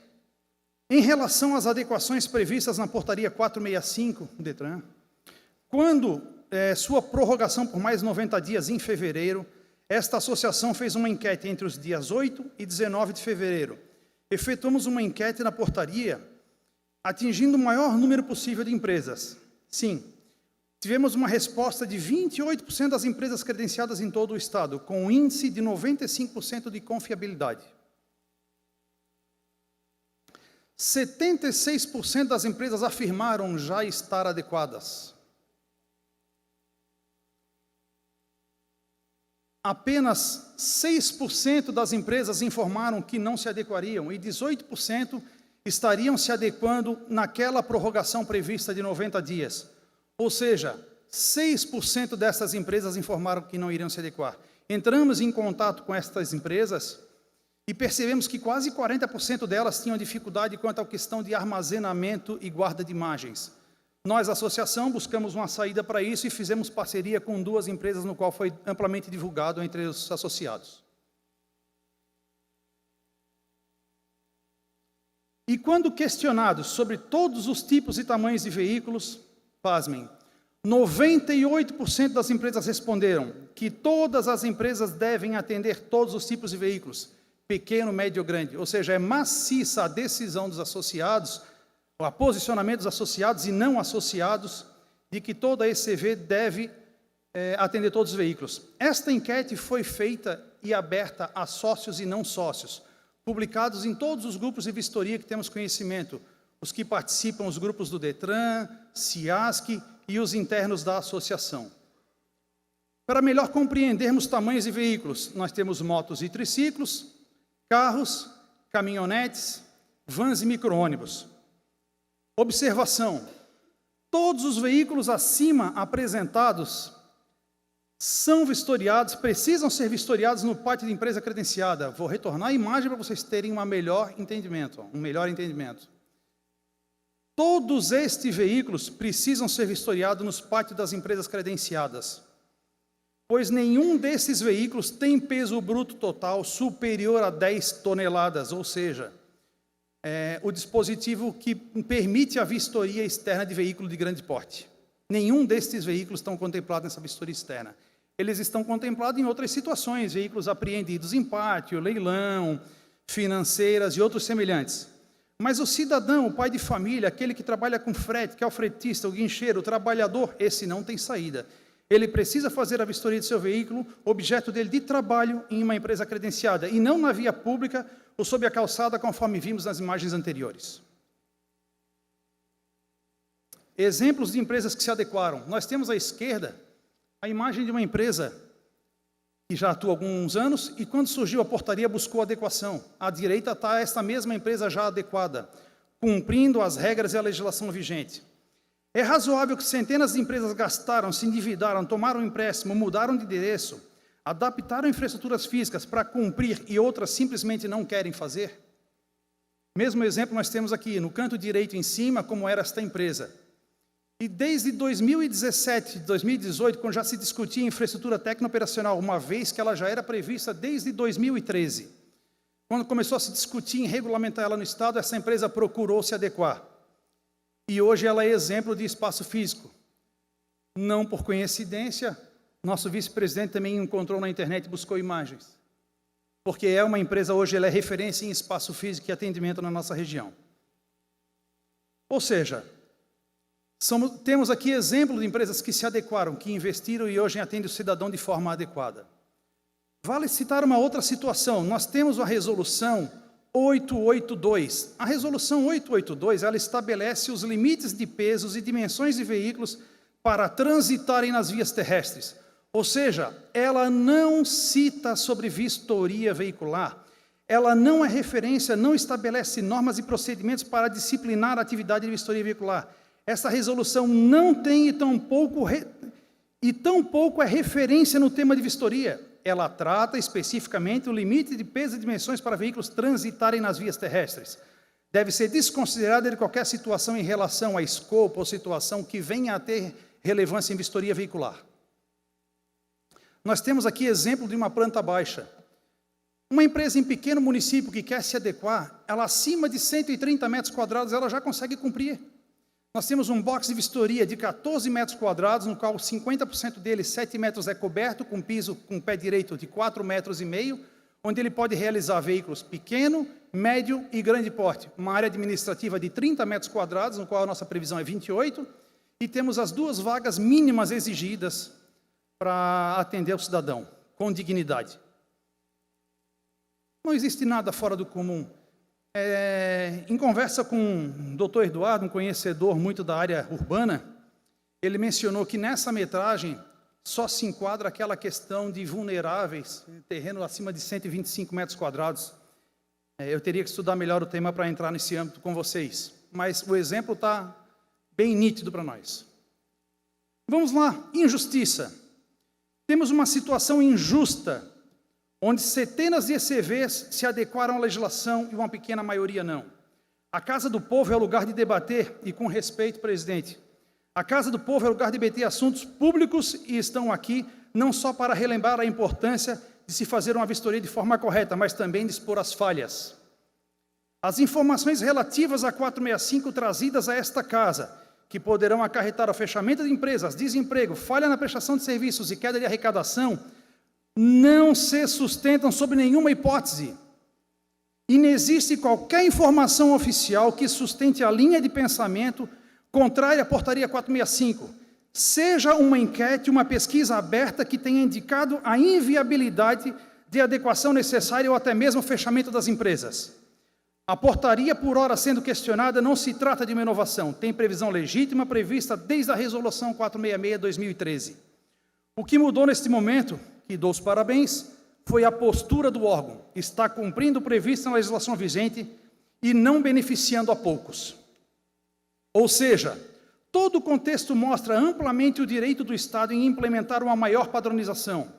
Em relação às adequações previstas na portaria 465 do Detran, quando sua prorrogação por mais 90 dias em fevereiro, esta associação fez uma enquete entre os dias 8 e 19 de fevereiro. Efetuamos uma enquete na portaria, atingindo o maior número possível de empresas. Sim, tivemos uma resposta de 28% das empresas credenciadas em todo o estado, com um índice de 95% de confiabilidade. 76% das empresas afirmaram já estar adequadas. Apenas 6% das empresas informaram que não se adequariam e 18% estariam se adequando naquela prorrogação prevista de 90 dias. Ou seja, 6% dessas empresas informaram que não iriam se adequar. Entramos em contato com estas empresas e percebemos que quase 40% delas tinham dificuldade quanto à questão de armazenamento e guarda de imagens. Nós, associação, buscamos uma saída para isso e fizemos parceria com 2 empresas, no qual foi amplamente divulgado entre os associados. E quando questionados sobre todos os tipos e tamanhos de veículos, pasmem, 98% das empresas responderam que todas as empresas devem atender todos os tipos de veículos, pequeno, médio ou grande, ou seja, é maciça a decisão dos associados, o posicionamento dos associados e não associados, de que toda a ECV deve atender todos os veículos. Esta enquete foi feita e aberta a sócios e não sócios, publicados em todos os grupos de vistoria que temos conhecimento, os que participam, os grupos do Detran, CIASC e os internos da associação. Para melhor compreendermos tamanhos de veículos, nós temos motos e triciclos, carros, caminhonetes, vans e micro-ônibus. Observação: todos os veículos acima apresentados são vistoriados, precisam ser vistoriados no pátio de empresa credenciada. Vou retornar a imagem para vocês terem um melhor entendimento. Todos estes veículos precisam ser vistoriados nos pátios das empresas credenciadas, pois nenhum desses veículos tem peso bruto total superior a 10 toneladas, ou seja, o dispositivo que permite a vistoria externa de veículo de grande porte. Nenhum destes veículos estão contemplados nessa vistoria externa. Eles estão contemplados em outras situações, veículos apreendidos em pátio, leilão, financeiras e outros semelhantes. Mas o cidadão, o pai de família, aquele que trabalha com frete, que é o fretista, o guincheiro, o trabalhador, esse não tem saída. Ele precisa fazer a vistoria de seu veículo, objeto dele de trabalho, em uma empresa credenciada, e não na via pública ou sob a calçada, conforme vimos nas imagens anteriores. Exemplos de empresas que se adequaram. Nós temos à esquerda a imagem de uma empresa que já atua há alguns anos e, quando surgiu a portaria, buscou adequação. À direita está esta mesma empresa já adequada, cumprindo as regras e a legislação vigente. É razoável que centenas de empresas gastaram, se endividaram, tomaram um empréstimo, mudaram de endereço, adaptaram infraestruturas físicas para cumprir e outras simplesmente não querem fazer? Mesmo exemplo nós temos aqui, no canto direito em cima, como era esta empresa. E desde 2017, 2018, quando já se discutia infraestrutura tecno-operacional, uma vez que ela já era prevista desde 2013, quando começou a se discutir em regulamentar ela no Estado, essa empresa procurou se adequar. E hoje ela é exemplo de espaço físico. Não por coincidência, nosso vice-presidente também encontrou na internet e buscou imagens. Porque é uma empresa hoje, ela é referência em espaço físico e atendimento na nossa região. Ou seja, temos aqui exemplo de empresas que se adequaram, que investiram e hoje atendem o cidadão de forma adequada. Vale citar uma outra situação. Nós temos a resolução 882. A resolução 882, ela estabelece os limites de pesos e dimensões de veículos para transitarem nas vias terrestres. Ou seja, ela não cita sobre vistoria veicular. Ela não é referência, não estabelece normas e procedimentos para disciplinar a atividade de vistoria veicular. Essa resolução não tem e tampouco é referência no tema de vistoria. Ela trata especificamente o limite de peso e dimensões para veículos transitarem nas vias terrestres. Deve ser desconsiderada de qualquer situação em relação a escopo ou situação que venha a ter relevância em vistoria veicular. Nós temos aqui exemplo de uma planta baixa. Uma empresa em pequeno município que quer se adequar, ela acima de 130 metros quadrados, ela já consegue cumprir. Nós temos um box de vistoria de 14 metros quadrados, no qual 50% dele, 7 metros, é coberto, com piso com pé direito de 4,5 metros, onde ele pode realizar veículos pequeno, médio e grande porte. Uma área administrativa de 30 metros quadrados, no qual a nossa previsão é 28, e temos as 2 vagas mínimas exigidas para atender o cidadão, com dignidade. Não existe nada fora do comum. Em conversa com o doutor Eduardo, um conhecedor muito da área urbana, ele mencionou que nessa metragem só se enquadra aquela questão de vulneráveis, terreno acima de 125 metros quadrados. Eu teria que estudar melhor o tema para entrar nesse âmbito com vocês, mas o exemplo está bem nítido para nós. Vamos lá, injustiça. Temos uma situação injusta, onde centenas de ECVs se adequaram à legislação e uma pequena maioria não. A Casa do Povo é o lugar de debater, e com respeito, presidente, a Casa do Povo é o lugar de debater assuntos públicos e estão aqui não só para relembrar a importância de se fazer uma vistoria de forma correta, mas também de expor as falhas. As informações relativas a 465 trazidas a esta Casa, que poderão acarretar o fechamento de empresas, desemprego, falha na prestação de serviços e queda de arrecadação, não se sustentam sob nenhuma hipótese. E não existe qualquer informação oficial que sustente a linha de pensamento contrária à portaria 465, seja uma enquete, uma pesquisa aberta que tenha indicado a inviabilidade de adequação necessária ou até mesmo o fechamento das empresas. A portaria, por hora sendo questionada, não se trata de uma inovação, tem previsão legítima prevista desde a Resolução 466/2013. O que mudou neste momento, e dou os parabéns, foi a postura do órgão. Está cumprindo o previsto na legislação vigente e não beneficiando a poucos. Ou seja, todo o contexto mostra amplamente o direito do Estado em implementar uma maior padronização.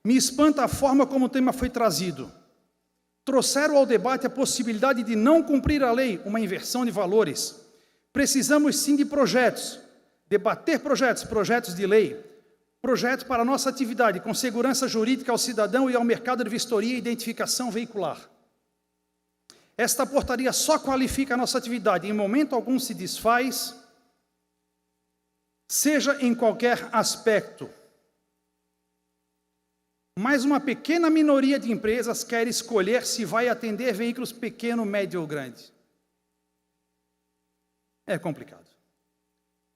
Me espanta a forma como o tema foi trazido. Trouxeram ao debate a possibilidade de não cumprir a lei, uma inversão de valores. Precisamos sim de projetos, debater projetos de lei, projetos para a nossa atividade, com segurança jurídica ao cidadão e ao mercado de vistoria e identificação veicular. Esta portaria só qualifica a nossa atividade, em momento algum se desfaz, seja em qualquer aspecto. Mas uma pequena minoria de empresas quer escolher se vai atender veículos pequeno, médio ou grande. É complicado.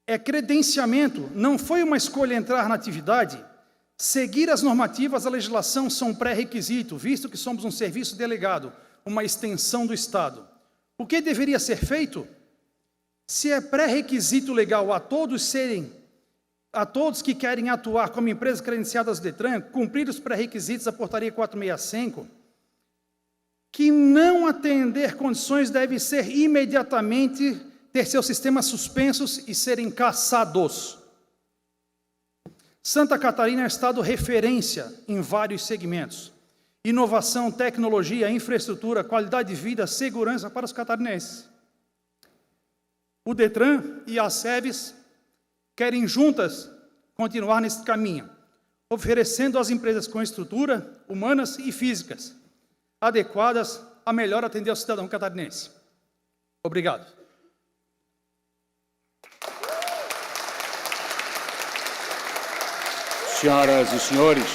É credenciamento, não foi uma escolha entrar na atividade. Seguir as normativas da legislação são pré-requisito, visto que somos um serviço delegado, uma extensão do Estado. O que deveria ser feito? Se é pré-requisito legal a todos que querem atuar como empresas credenciadas do Detran, cumprir os pré-requisitos da portaria 465, que não atender condições deve ser imediatamente ter seus sistemas suspensos e serem cassados. Santa Catarina é um estado referência em vários segmentos. Inovação, tecnologia, infraestrutura, qualidade de vida, segurança para os catarinenses. O Detran e a SEVES querem juntas continuar nesse caminho, oferecendo às empresas com estrutura, humanas e físicas, adequadas a melhor atender ao cidadão catarinense. Obrigado. Senhoras e senhores,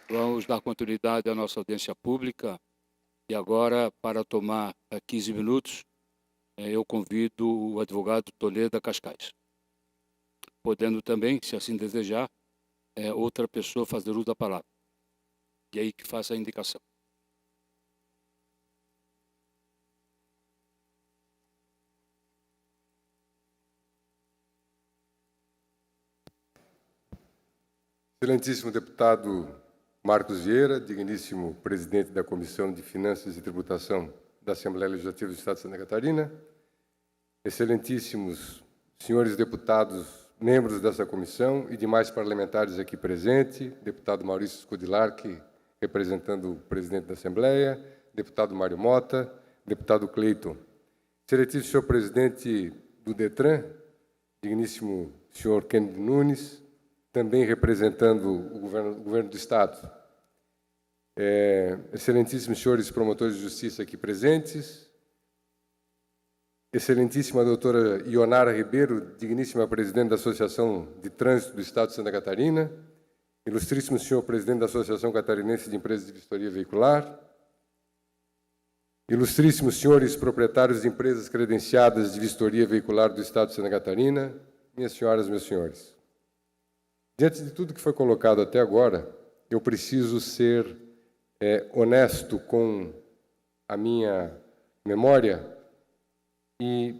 vamos dar continuidade à nossa audiência pública. E agora, para tomar 15 minutos, eu convido o advogado Toledo Cascais. Podendo também, se assim desejar, outra pessoa fazer uso da palavra. E aí que faça a indicação. Excelentíssimo deputado Marcos Vieira, digníssimo presidente da Comissão de Finanças e Tributação da Assembleia Legislativa do Estado de Santa Catarina, excelentíssimos senhores deputados, membros dessa comissão e demais parlamentares aqui presentes, deputado Maurício Scudillarchi, representando o presidente da Assembleia, deputado Mário Mota, deputado Cleiton, excelentíssimo senhor presidente do DETRAN, digníssimo senhor Kennedy Nunes, também representando o governo do Estado, excelentíssimos senhores promotores de justiça aqui presentes, excelentíssima doutora Ionara Ribeiro, digníssima presidente da Associação de Trânsito do Estado de Santa Catarina, ilustríssimo senhor presidente da Associação Catarinense de Empresas de Vistoria Veicular, ilustríssimos senhores proprietários de empresas credenciadas de vistoria veicular do Estado de Santa Catarina, minhas senhoras, meus senhores. Diante de tudo que foi colocado até agora, eu preciso ser honesto com a minha memória e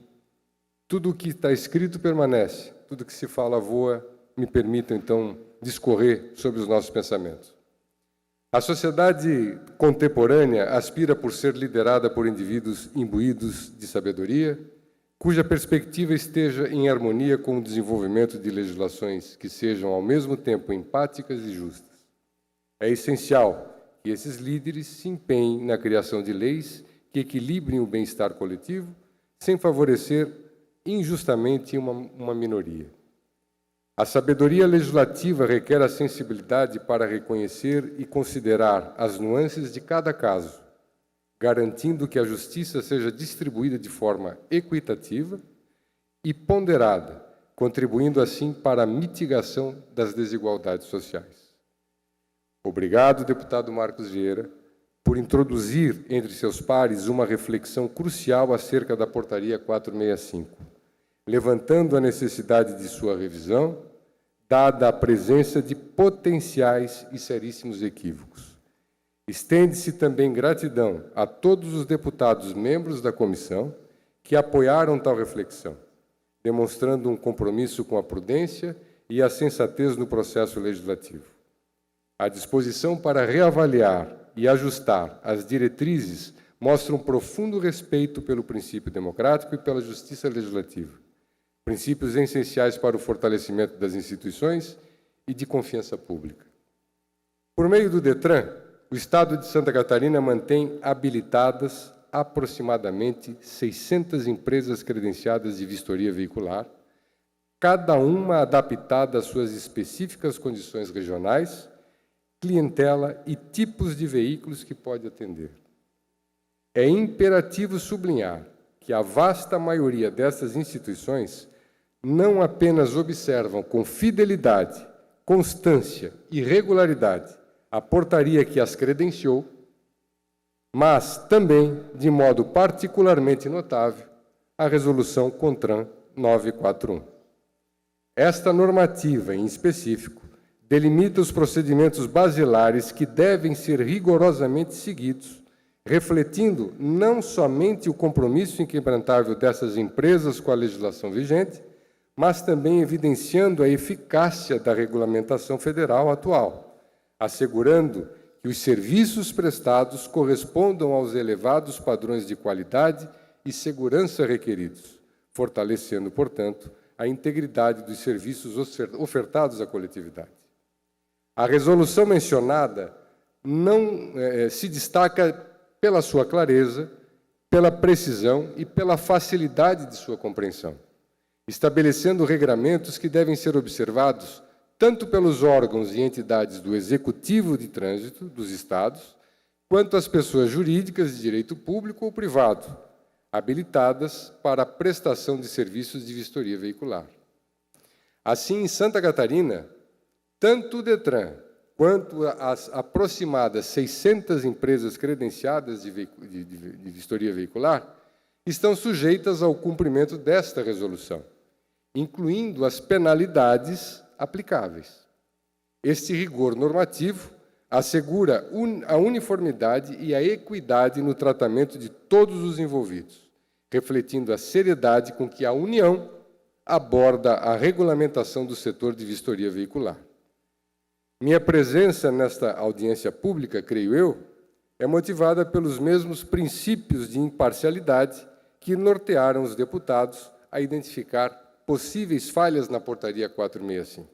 tudo o que está escrito permanece, tudo que se fala voa, me permitam então discorrer sobre os nossos pensamentos. A sociedade contemporânea aspira por ser liderada por indivíduos imbuídos de sabedoria, cuja perspectiva esteja em harmonia com o desenvolvimento de legislações que sejam ao mesmo tempo empáticas e justas. É essencial que esses líderes se empenhem na criação de leis que equilibrem o bem-estar coletivo, sem favorecer injustamente uma minoria. A sabedoria legislativa requer a sensibilidade para reconhecer e considerar as nuances de cada caso, garantindo que a justiça seja distribuída de forma equitativa e ponderada, contribuindo assim para a mitigação das desigualdades sociais. Obrigado, deputado Marcos Vieira, por introduzir entre seus pares uma reflexão crucial acerca da Portaria 465, levantando a necessidade de sua revisão, dada a presença de potenciais e seríssimos equívocos. Estende-se também gratidão a todos os deputados membros da comissão que apoiaram tal reflexão, demonstrando um compromisso com a prudência e a sensatez no processo legislativo. A disposição para reavaliar e ajustar as diretrizes mostra um profundo respeito pelo princípio democrático e pela justiça legislativa, princípios essenciais para o fortalecimento das instituições e de confiança pública. Por meio do DETRAN, o Estado de Santa Catarina mantém habilitadas aproximadamente 600 empresas credenciadas de vistoria veicular, cada uma adaptada às suas específicas condições regionais, clientela e tipos de veículos que pode atender. É imperativo sublinhar que a vasta maioria dessas instituições não apenas observam com fidelidade, constância e regularidade a portaria que as credenciou, mas também, de modo particularmente notável, a Resolução CONTRAN 941. Esta normativa, em específico, delimita os procedimentos basilares que devem ser rigorosamente seguidos, refletindo não somente o compromisso inquebrantável dessas empresas com a legislação vigente, mas também evidenciando a eficácia da regulamentação federal atual, assegurando que os serviços prestados correspondam aos elevados padrões de qualidade e segurança requeridos, fortalecendo, portanto, a integridade dos serviços ofertados à coletividade. A resolução mencionada não se destaca pela sua clareza, pela precisão e pela facilidade de sua compreensão, estabelecendo regramentos que devem ser observados tanto pelos órgãos e entidades do Executivo de Trânsito dos Estados, quanto as pessoas jurídicas de direito público ou privado, habilitadas para a prestação de serviços de vistoria veicular. Assim, em Santa Catarina, tanto o DETRAN quanto as aproximadas 600 empresas credenciadas de vistoria veicular estão sujeitas ao cumprimento desta resolução, incluindo as penalidades aplicáveis. Este rigor normativo assegura a uniformidade e a equidade no tratamento de todos os envolvidos, refletindo a seriedade com que a União aborda a regulamentação do setor de vistoria veicular. Minha presença nesta audiência pública, creio eu, é motivada pelos mesmos princípios de imparcialidade que nortearam os deputados a identificar possíveis falhas na Portaria 465.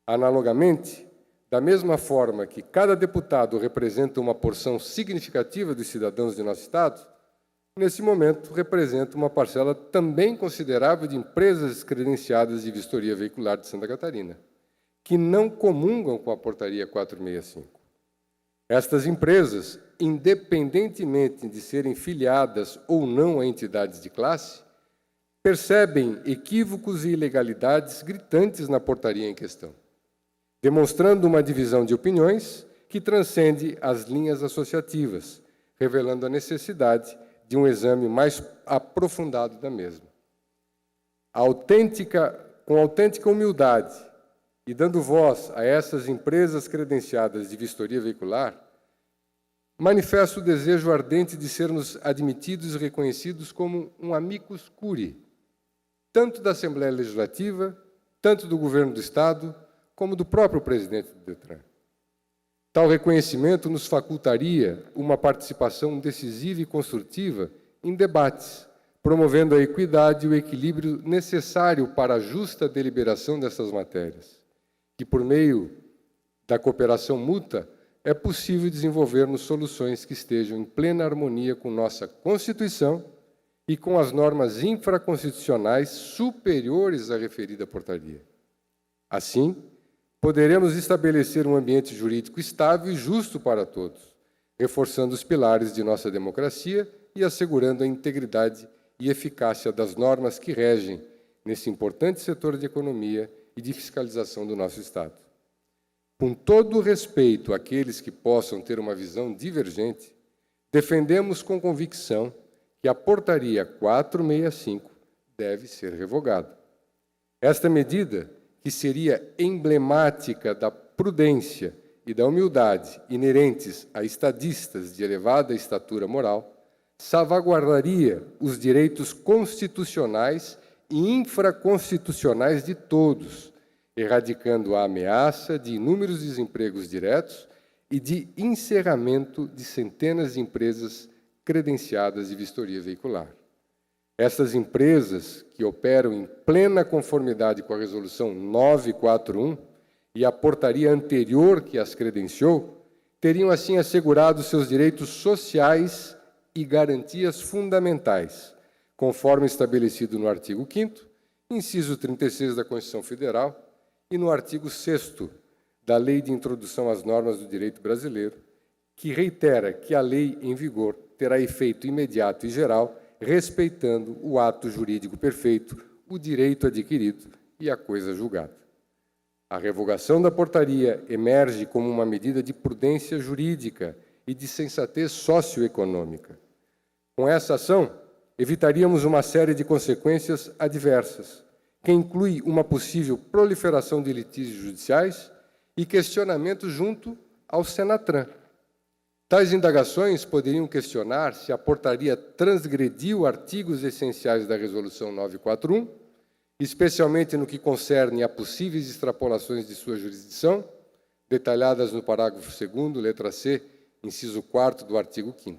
Analogamente, da mesma forma que cada deputado representa uma porção significativa dos cidadãos de nosso Estado, nesse momento representa uma parcela também considerável de empresas credenciadas de vistoria veicular de Santa Catarina, que não comungam com a Portaria 465. Estas empresas, independentemente de serem filiadas ou não a entidades de classe, percebem equívocos e ilegalidades gritantes na portaria em questão, demonstrando uma divisão de opiniões que transcende as linhas associativas, revelando a necessidade de um exame mais aprofundado da mesma. Com autêntica humildade e dando voz a essas empresas credenciadas de vistoria veicular, manifesto o desejo ardente de sermos admitidos e reconhecidos como um amicus curiae, tanto da Assembleia Legislativa, tanto do Governo do Estado, como do próprio presidente do DETRAN. Tal reconhecimento nos facultaria uma participação decisiva e construtiva em debates, promovendo a equidade e o equilíbrio necessário para a justa deliberação dessas matérias, que, por meio da cooperação mútua, é possível desenvolvermos soluções que estejam em plena harmonia com nossa Constituição e com as normas infraconstitucionais superiores à referida portaria. Assim, poderemos estabelecer um ambiente jurídico estável e justo para todos, reforçando os pilares de nossa democracia e assegurando a integridade e eficácia das normas que regem nesse importante setor de economia e de fiscalização do nosso Estado. Com todo o respeito àqueles que possam ter uma visão divergente, defendemos com convicção que a Portaria 465 deve ser revogada. Esta medida, que seria emblemática da prudência e da humildade inerentes a estadistas de elevada estatura moral, salvaguardaria os direitos constitucionais e infraconstitucionais de todos, erradicando a ameaça de inúmeros desempregos diretos e de encerramento de centenas de empresas credenciadas de vistoria veicular. Essas empresas, que operam em plena conformidade com a Resolução 941 e a portaria anterior que as credenciou, teriam assim assegurado seus direitos sociais e garantias fundamentais, conforme estabelecido no artigo 5º, inciso 36 da Constituição Federal, e no artigo 6º da Lei de Introdução às Normas do Direito Brasileiro, que reitera que a lei em vigor terá efeito imediato e geral, respeitando o ato jurídico perfeito, o direito adquirido e a coisa julgada. A revogação da portaria emerge como uma medida de prudência jurídica e de sensatez socioeconômica. Com essa ação, evitaríamos uma série de consequências adversas, que inclui uma possível proliferação de litígios judiciais e questionamentos junto ao Senatran. Tais indagações poderiam questionar se a portaria transgrediu artigos essenciais da Resolução 941, especialmente no que concerne a possíveis extrapolações de sua jurisdição, detalhadas no parágrafo 2º, letra C, inciso 4º do artigo 5º.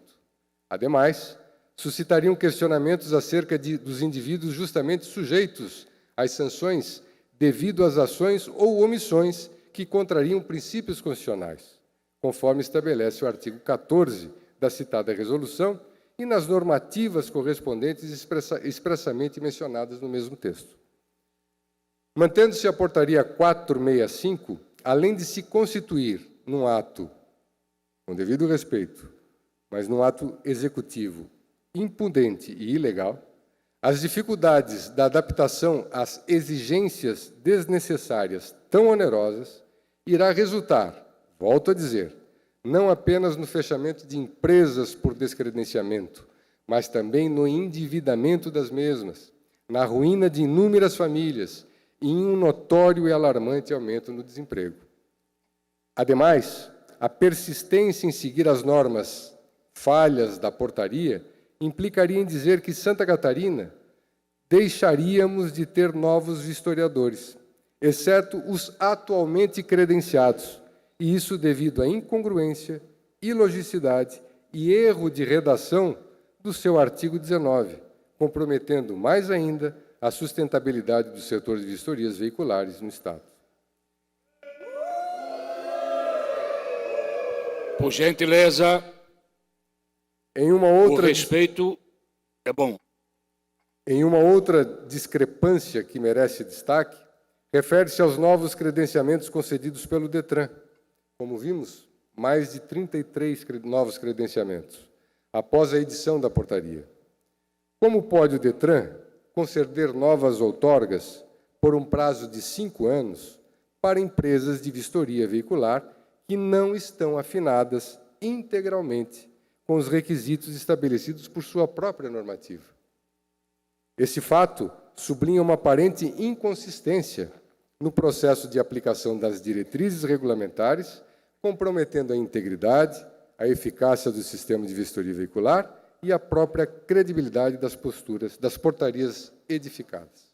Ademais, suscitariam questionamentos acerca dos indivíduos justamente sujeitos às sanções devido às ações ou omissões que contrariam princípios constitucionais, conforme estabelece o artigo 14 da citada resolução e nas normativas correspondentes expressamente mencionadas no mesmo texto. Mantendo-se a Portaria 465, além de se constituir num ato, com devido respeito, mas num ato executivo impudente e ilegal, as dificuldades da adaptação às exigências desnecessárias tão onerosas irá resultar, volto a dizer, não apenas no fechamento de empresas por descredenciamento, mas também no endividamento das mesmas, na ruína de inúmeras famílias e em um notório e alarmante aumento no desemprego. Ademais, a persistência em seguir as normas falhas da portaria implicaria em dizer que Santa Catarina deixaríamos de ter novos vistoriadores, exceto os atualmente credenciados, e isso devido à incongruência, ilogicidade e erro de redação do seu artigo 19, comprometendo mais ainda a sustentabilidade do setor de vistorias veiculares no Estado. Por gentileza, o respeito é bom. Em uma outra discrepância que merece destaque, refere-se aos novos credenciamentos concedidos pelo DETRAN. Como vimos, mais de 33 novos credenciamentos, após a edição da portaria. Como pode o DETRAN conceder novas outorgas por um prazo de 5 anos para empresas de vistoria veicular que não estão afinadas integralmente com os requisitos estabelecidos por sua própria normativa? Esse fato sublinha uma aparente inconsistência no processo de aplicação das diretrizes regulamentares, comprometendo a integridade, a eficácia do sistema de vistoria veicular e a própria credibilidade das portarias edificadas.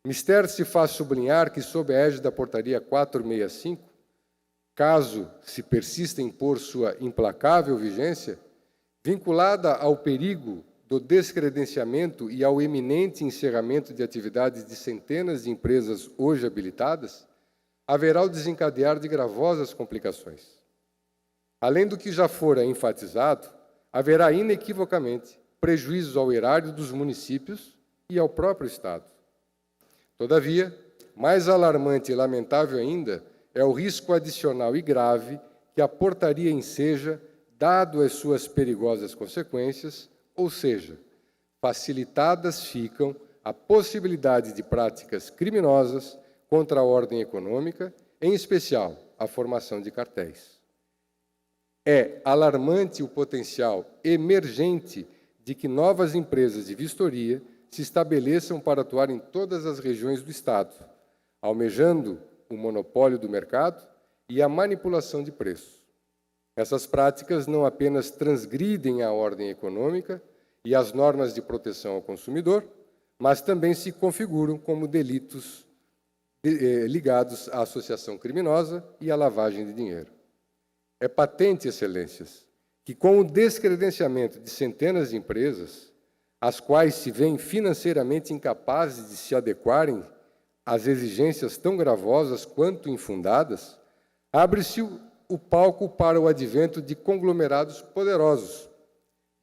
Mister se faz sublinhar que, sob a égide da Portaria 465, caso se persista em impor sua implacável vigência, vinculada ao perigo do descredenciamento e ao eminente encerramento de atividades de centenas de empresas hoje habilitadas, haverá o desencadear de gravosas complicações. Além do que já fora enfatizado, haverá inequivocamente prejuízos ao erário dos municípios e ao próprio Estado. Todavia, mais alarmante e lamentável ainda é o risco adicional e grave que a portaria enseja, dado as suas perigosas consequências, ou seja, facilitadas ficam a possibilidade de práticas criminosas contra a ordem econômica, em especial a formação de cartéis. É alarmante o potencial emergente de que novas empresas de vistoria se estabeleçam para atuar em todas as regiões do Estado, almejando o monopólio do mercado e a manipulação de preços. Essas práticas não apenas transgridem a ordem econômica e as normas de proteção ao consumidor, mas também se configuram como delitos ligados à associação criminosa e à lavagem de dinheiro. É patente, excelências, que com o descredenciamento de centenas de empresas, as quais se veem financeiramente incapazes de se adequarem às exigências tão gravosas quanto infundadas, abre-se o palco para o advento de conglomerados poderosos,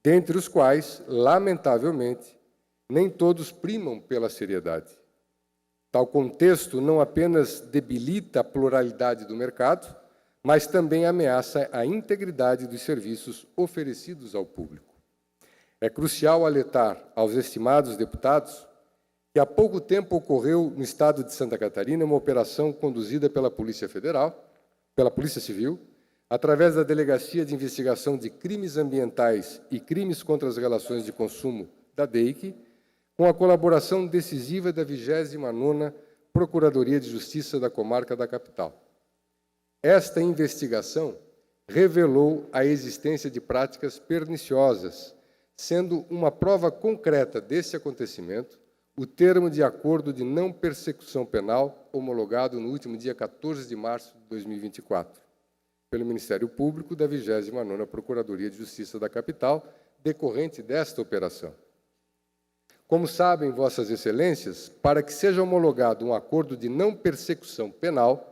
dentre os quais, lamentavelmente, nem todos primam pela seriedade. Tal contexto não apenas debilita a pluralidade do mercado, mas também ameaça a integridade dos serviços oferecidos ao público. É crucial alertar aos estimados deputados que há pouco tempo ocorreu no estado de Santa Catarina uma operação conduzida pela Polícia Federal, pela Polícia Civil, através da Delegacia de Investigação de Crimes Ambientais e Crimes contra as Relações de Consumo, da DEIC, com a colaboração decisiva da 29ª Procuradoria de Justiça da Comarca da Capital. Esta investigação revelou a existência de práticas perniciosas, sendo uma prova concreta desse acontecimento o termo de acordo de não persecução penal homologado no último dia 14 de março de 2024, pelo Ministério Público da 29ª Procuradoria de Justiça da Capital, decorrente desta operação. Como sabem, Vossas Excelências, para que seja homologado um acordo de não persecução penal,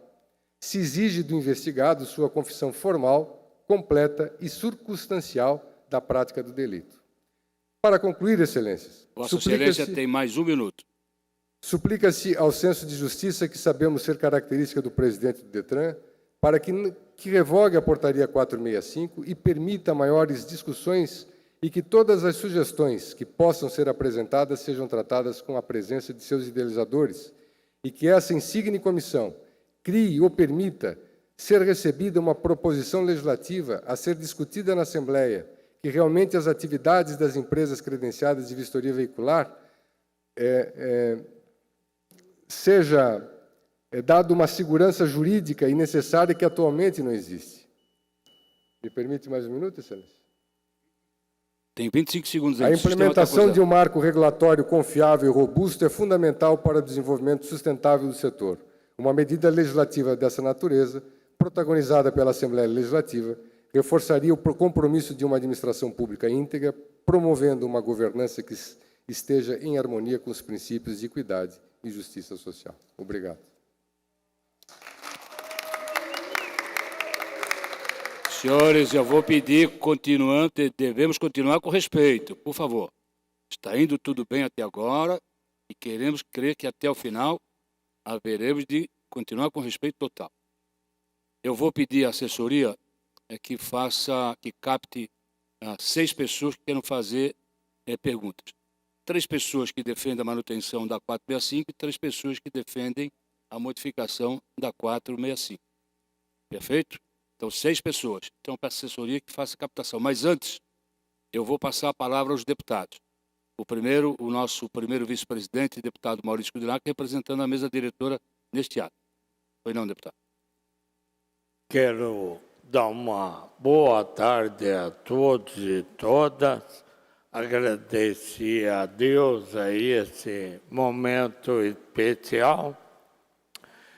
se exige do investigado sua confissão formal, completa e circunstancial da prática do delito. Para concluir, excelências, Vossa Excelência tem mais 1 minuto. suplica-se ao senso de justiça que sabemos ser característica do presidente do DETRAN para que revogue a portaria 465 e permita maiores discussões e que todas as sugestões que possam ser apresentadas sejam tratadas com a presença de seus idealizadores e que essa insigne comissão crie ou permita ser recebida uma proposição legislativa a ser discutida na Assembleia, que realmente as atividades das empresas credenciadas de vistoria veicular seja dada uma segurança jurídica e necessária que atualmente não existe. Me permite mais 1 minuto, excelência? Tem 25 segundos aí. A O sistema tá implementação acusando. de um marco regulatório confiável e robusto é fundamental para o desenvolvimento sustentável do setor. Uma medida legislativa dessa natureza, protagonizada pela Assembleia Legislativa, reforçaria o compromisso de uma administração pública íntegra, promovendo uma governança que esteja em harmonia com os princípios de equidade e justiça social. Obrigado. Senhores, eu vou pedir, devemos continuar com respeito, por favor. Está indo tudo bem até agora e queremos crer que até o final haveremos de continuar com respeito total. Eu vou pedir à assessoria que capte 6 pessoas que queiram fazer perguntas. 3 pessoas que defendem a manutenção da 465 e 3 pessoas que defendem a modificação da 465. Perfeito? Então, 6 pessoas. Então, para a assessoria que faça a captação. Mas antes, eu vou passar a palavra aos deputados. O nosso primeiro vice-presidente, deputado Maurício Kudinac, representando a mesa diretora neste ato. Foi não, deputado? Quero dar uma boa tarde a todos e todas. Agradecer a Deus a esse momento especial.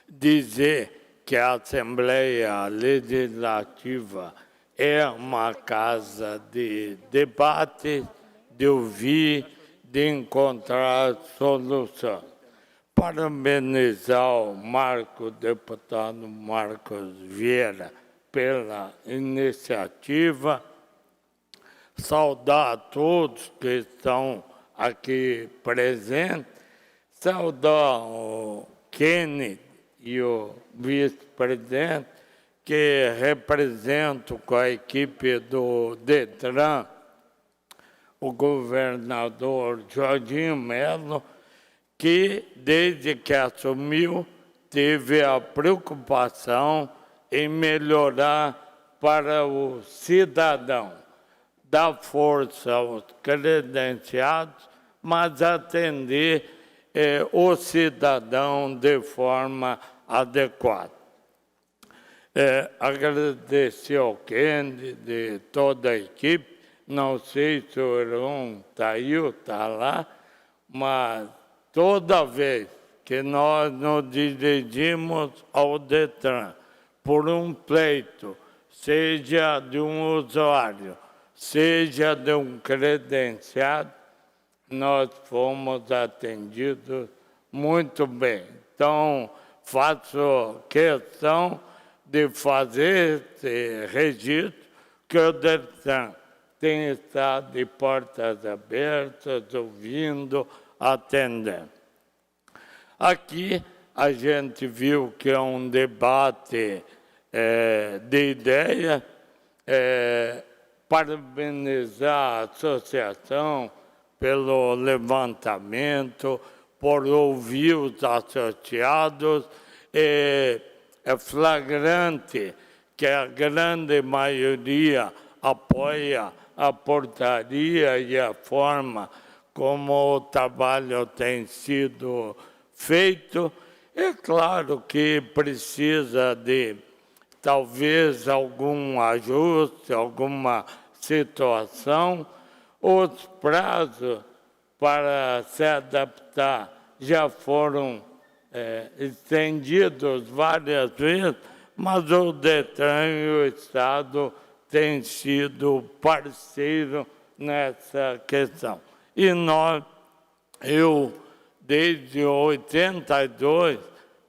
Dizer que a Assembleia Legislativa é uma casa de debate, de ouvir, de encontrar solução. Parabenizar o deputado Marcos Vieira pela iniciativa, saudar a todos que estão aqui presentes, saudar o Kenny e o vice-presidente, que representam com a equipe do DETRAN, o governador Jorginho Melo, que, desde que assumiu, teve a preocupação em melhorar para o cidadão, dar força aos credenciados, mas atender o cidadão de forma adequada. Agradecer ao Kendi, de toda a equipe, não sei se o Heron está lá, mas toda vez que nós nos dirigimos ao DETRAN por um pleito, seja de um usuário, seja de um credenciado, nós fomos atendidos muito bem. Então, faço questão de fazer esse registro que o DETRAN tem estado de portas abertas, ouvindo, atendendo. Aqui a gente viu que é um debate de ideia, parabenizar a associação pelo levantamento, por ouvir os associados. É flagrante que a grande maioria apoia a portaria e a forma como o trabalho tem sido feito. É claro que precisa de, talvez, algum ajuste, alguma situação. Os prazos para se adaptar já foram estendidos várias vezes, mas o DETRAN e o Estado têm sido parceiro nessa questão. E eu, desde 82,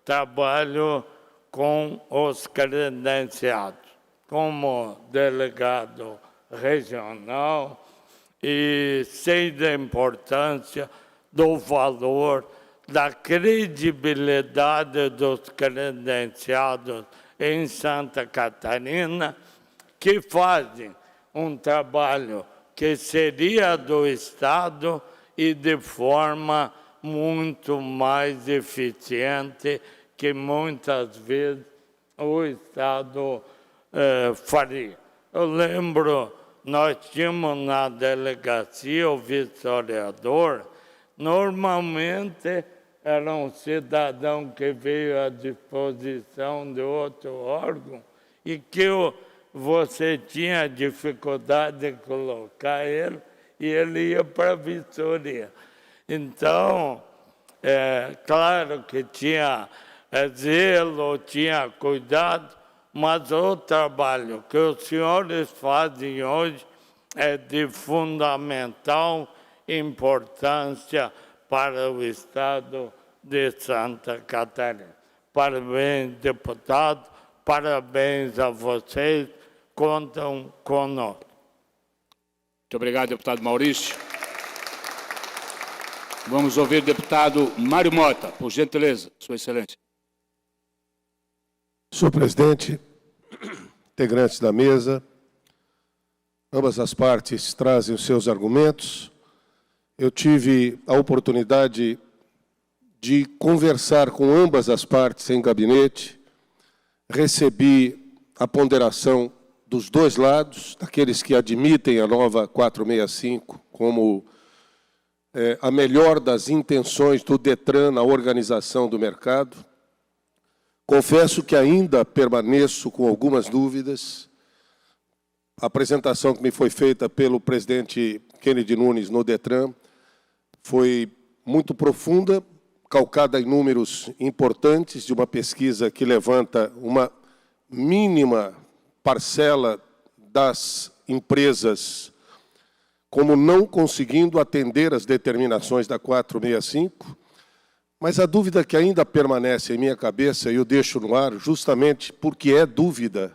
trabalho com os credenciados, como delegado regional e sei da importância, do valor, da credibilidade dos credenciados em Santa Catarina, que fazem um trabalho que seria do Estado e de forma muito mais eficiente que muitas vezes o Estado faria. Eu lembro, nós tínhamos na delegacia o vistoriador, normalmente era um cidadão que veio à disposição de outro órgão e que você tinha dificuldade de colocar ele e ele ia para a vistoria. Então, claro que tinha zelo, tinha cuidado, mas o trabalho que os senhores fazem hoje é de fundamental importância para o Estado de Santa Catarina. Parabéns, deputado, parabéns a vocês, contam conosco. Muito obrigado, deputado Maurício. Vamos ouvir o deputado Mário Mota, por gentileza, Sua Excelência. Senhor presidente, integrantes da mesa, ambas as partes trazem os seus argumentos. Eu tive a oportunidade de conversar com ambas as partes em gabinete, recebi a ponderação dos dois lados, daqueles que admitem a nova 465 como a melhor das intenções do DETRAN na organização do mercado. Confesso que ainda permaneço com algumas dúvidas. A apresentação que me foi feita pelo presidente Kennedy Nunes no DETRAN foi muito profunda, calcada em números importantes de uma pesquisa que levanta uma mínima parcela das empresas como não conseguindo atender as determinações da 465, mas a dúvida que ainda permanece em minha cabeça, e eu deixo no ar justamente porque é dúvida,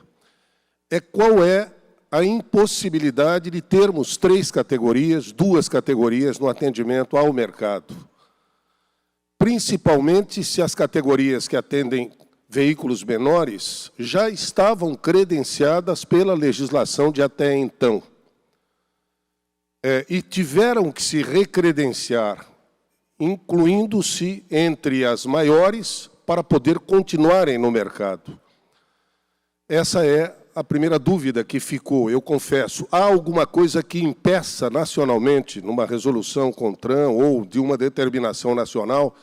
é qual é a impossibilidade de termos 3 categorias, 2 categorias no atendimento ao mercado. Principalmente se as categorias que atendem veículos menores já estavam credenciadas pela legislação de até então. E tiveram que se recredenciar, incluindo-se entre as maiores, para poder continuarem no mercado. Essa é a primeira dúvida que ficou, eu confesso. Há alguma coisa que impeça nacionalmente, numa resolução CONTRAN ou de uma determinação nacional,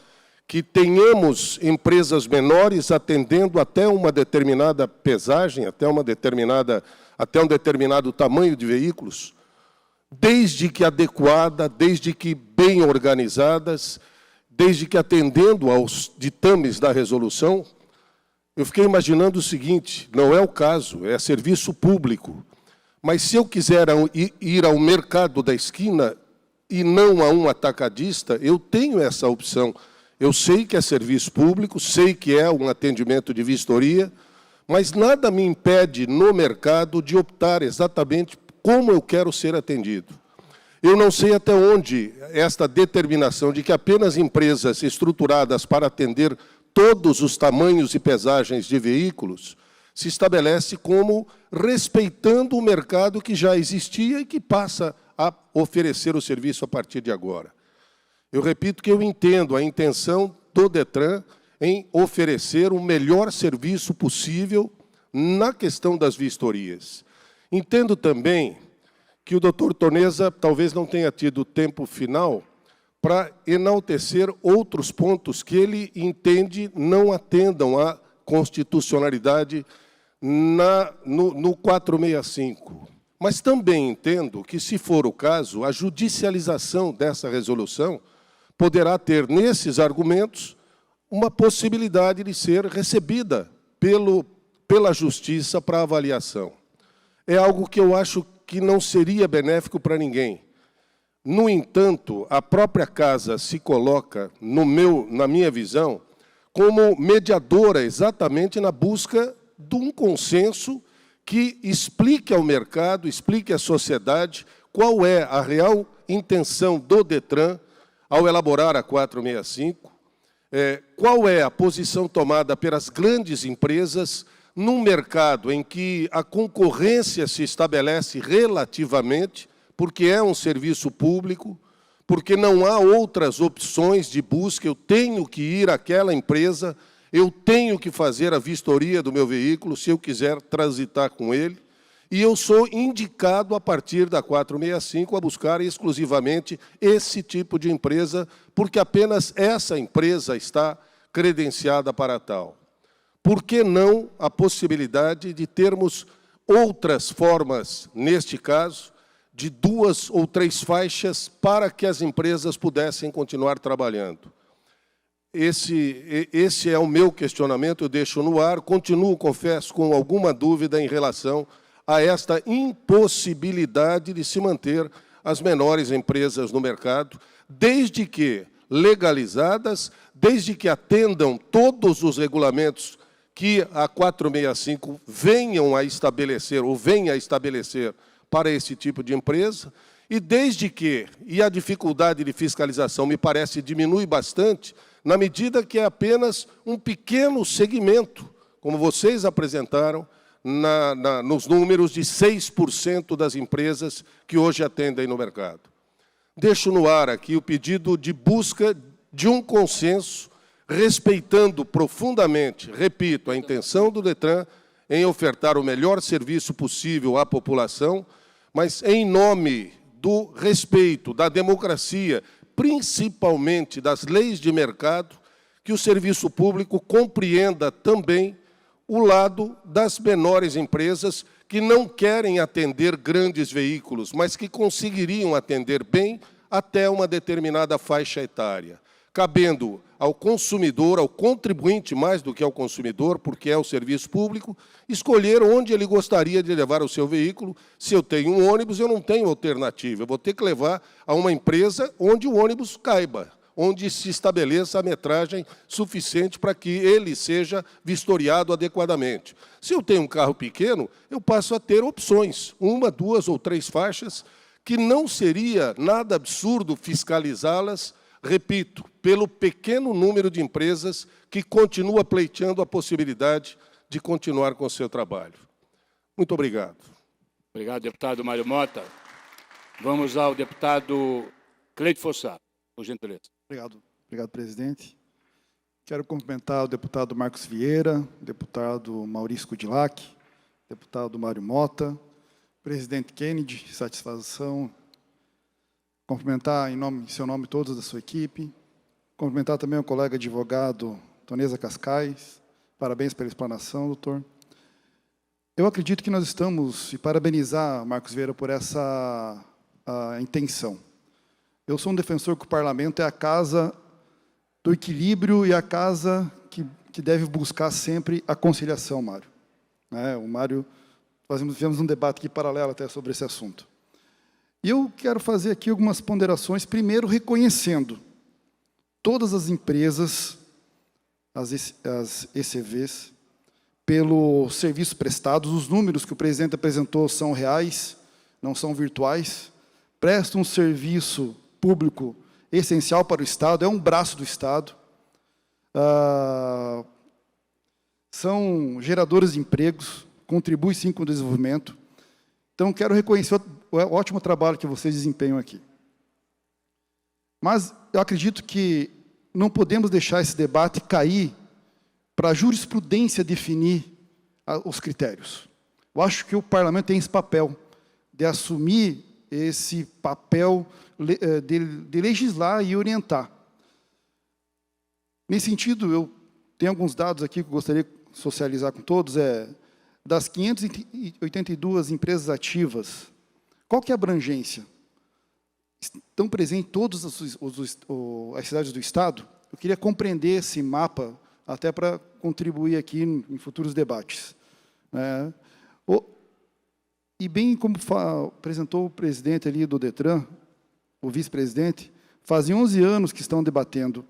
que tenhamos empresas menores atendendo até uma determinada pesagem, até um determinado tamanho de veículos, desde que adequada, desde que bem organizadas, desde que atendendo aos ditames da resolução. Eu fiquei imaginando o seguinte, não é o caso, é serviço público, mas se eu quiser ir ao mercado da esquina e não a um atacadista, eu tenho essa opção. Eu sei que é serviço público, sei que é um atendimento de vistoria, mas nada me impede no mercado de optar exatamente como eu quero ser atendido. Eu não sei até onde esta determinação de que apenas empresas estruturadas para atender todos os tamanhos e pesagens de veículos se estabelece como respeitando o mercado que já existia e que passa a oferecer o serviço a partir de agora. Eu repito que eu entendo a intenção do DETRAN em oferecer o melhor serviço possível na questão das vistorias. Entendo também que o doutor Torneza talvez não tenha tido tempo final para enaltecer outros pontos que ele entende não atendam à constitucionalidade no 465. Mas também entendo que, se for o caso, a judicialização dessa resolução poderá ter, nesses argumentos, uma possibilidade de ser recebida pela Justiça para avaliação. É algo que eu acho que não seria benéfico para ninguém. No entanto, a própria Casa se coloca, na minha visão, como mediadora exatamente na busca de um consenso que explique ao mercado, explique à sociedade qual é a real intenção do DETRAN ao elaborar a 465, qual é a posição tomada pelas grandes empresas num mercado em que a concorrência se estabelece relativamente, porque é um serviço público, porque não há outras opções de busca, eu tenho que ir àquela empresa, eu tenho que fazer a vistoria do meu veículo, se eu quiser transitar com ele, e eu sou indicado, a partir da 465, a buscar exclusivamente esse tipo de empresa, porque apenas essa empresa está credenciada para tal. Por que não a possibilidade de termos outras formas, neste caso, de 2 ou 3 faixas para que as empresas pudessem continuar trabalhando? Esse é o meu questionamento, eu deixo no ar, continuo, confesso, com alguma dúvida em relação a esta impossibilidade de se manter as menores empresas no mercado, desde que legalizadas, desde que atendam todos os regulamentos que a 465 venham a estabelecer, ou venha a estabelecer para esse tipo de empresa, e desde que, e a dificuldade de fiscalização me parece diminui bastante, na medida que é apenas um pequeno segmento, como vocês apresentaram, nos números de 6% das empresas que hoje atendem no mercado. Deixo no ar aqui o pedido de busca de um consenso, respeitando profundamente, repito, a intenção do DETRAN em ofertar o melhor serviço possível à população, mas em nome do respeito, da democracia, principalmente das leis de mercado, que o serviço público compreenda também o lado das menores empresas que não querem atender grandes veículos, mas que conseguiriam atender bem até uma determinada faixa etária, cabendo ao consumidor, ao contribuinte mais do que ao consumidor, porque é o serviço público, escolher onde ele gostaria de levar o seu veículo. Se eu tenho um ônibus, eu não tenho alternativa, eu vou ter que levar a uma empresa onde o ônibus caiba, onde se estabeleça a metragem suficiente para que ele seja vistoriado adequadamente. Se eu tenho um carro pequeno, eu passo a ter opções, 1, 2 ou 3 faixas, que não seria nada absurdo fiscalizá-las, repito, pelo pequeno número de empresas que continua pleiteando a possibilidade de continuar com o seu trabalho. Muito obrigado. Obrigado, deputado Mário Mota. Vamos ao deputado Cleide Fossato, por gentileza. Obrigado, presidente. Quero cumprimentar o deputado Marcos Vieira, o deputado Maurício Kudilac, deputado Mário Mota, presidente Kennedy, satisfação. Cumprimentar em seu nome todos da sua equipe. Cumprimentar também o colega advogado Tonesa Cascais. Parabéns pela explanação, doutor. Eu acredito que nós estamos, e parabenizar Marcos Vieira por essa intenção. Eu sou um defensor que o parlamento é a casa do equilíbrio e a casa que deve buscar sempre a conciliação, Mário. O Mário, fizemos um debate aqui paralelo até sobre esse assunto. E eu quero fazer aqui algumas ponderações, primeiro reconhecendo todas as empresas, as ECVs, pelo serviço prestado. Os números que o presidente apresentou são reais, não são virtuais, prestam um serviço público essencial para o Estado, é um braço do Estado, são geradores de empregos, contribuem sim com o desenvolvimento. Então, quero reconhecer o ótimo trabalho que vocês desempenham aqui. Mas eu acredito que não podemos deixar esse debate cair para a jurisprudência definir os critérios. Eu acho que o parlamento tem esse papel de assumir esse papel de legislar e orientar. Nesse sentido, eu tenho alguns dados aqui que eu gostaria de socializar com todos. Das 582 empresas ativas, qual que é a abrangência? Estão presentes em todas as cidades do Estado? Eu queria compreender esse mapa, até para contribuir aqui em futuros debates. E bem como apresentou o presidente ali do DETRAN, o vice-presidente, fazem 11 anos que estão debatendo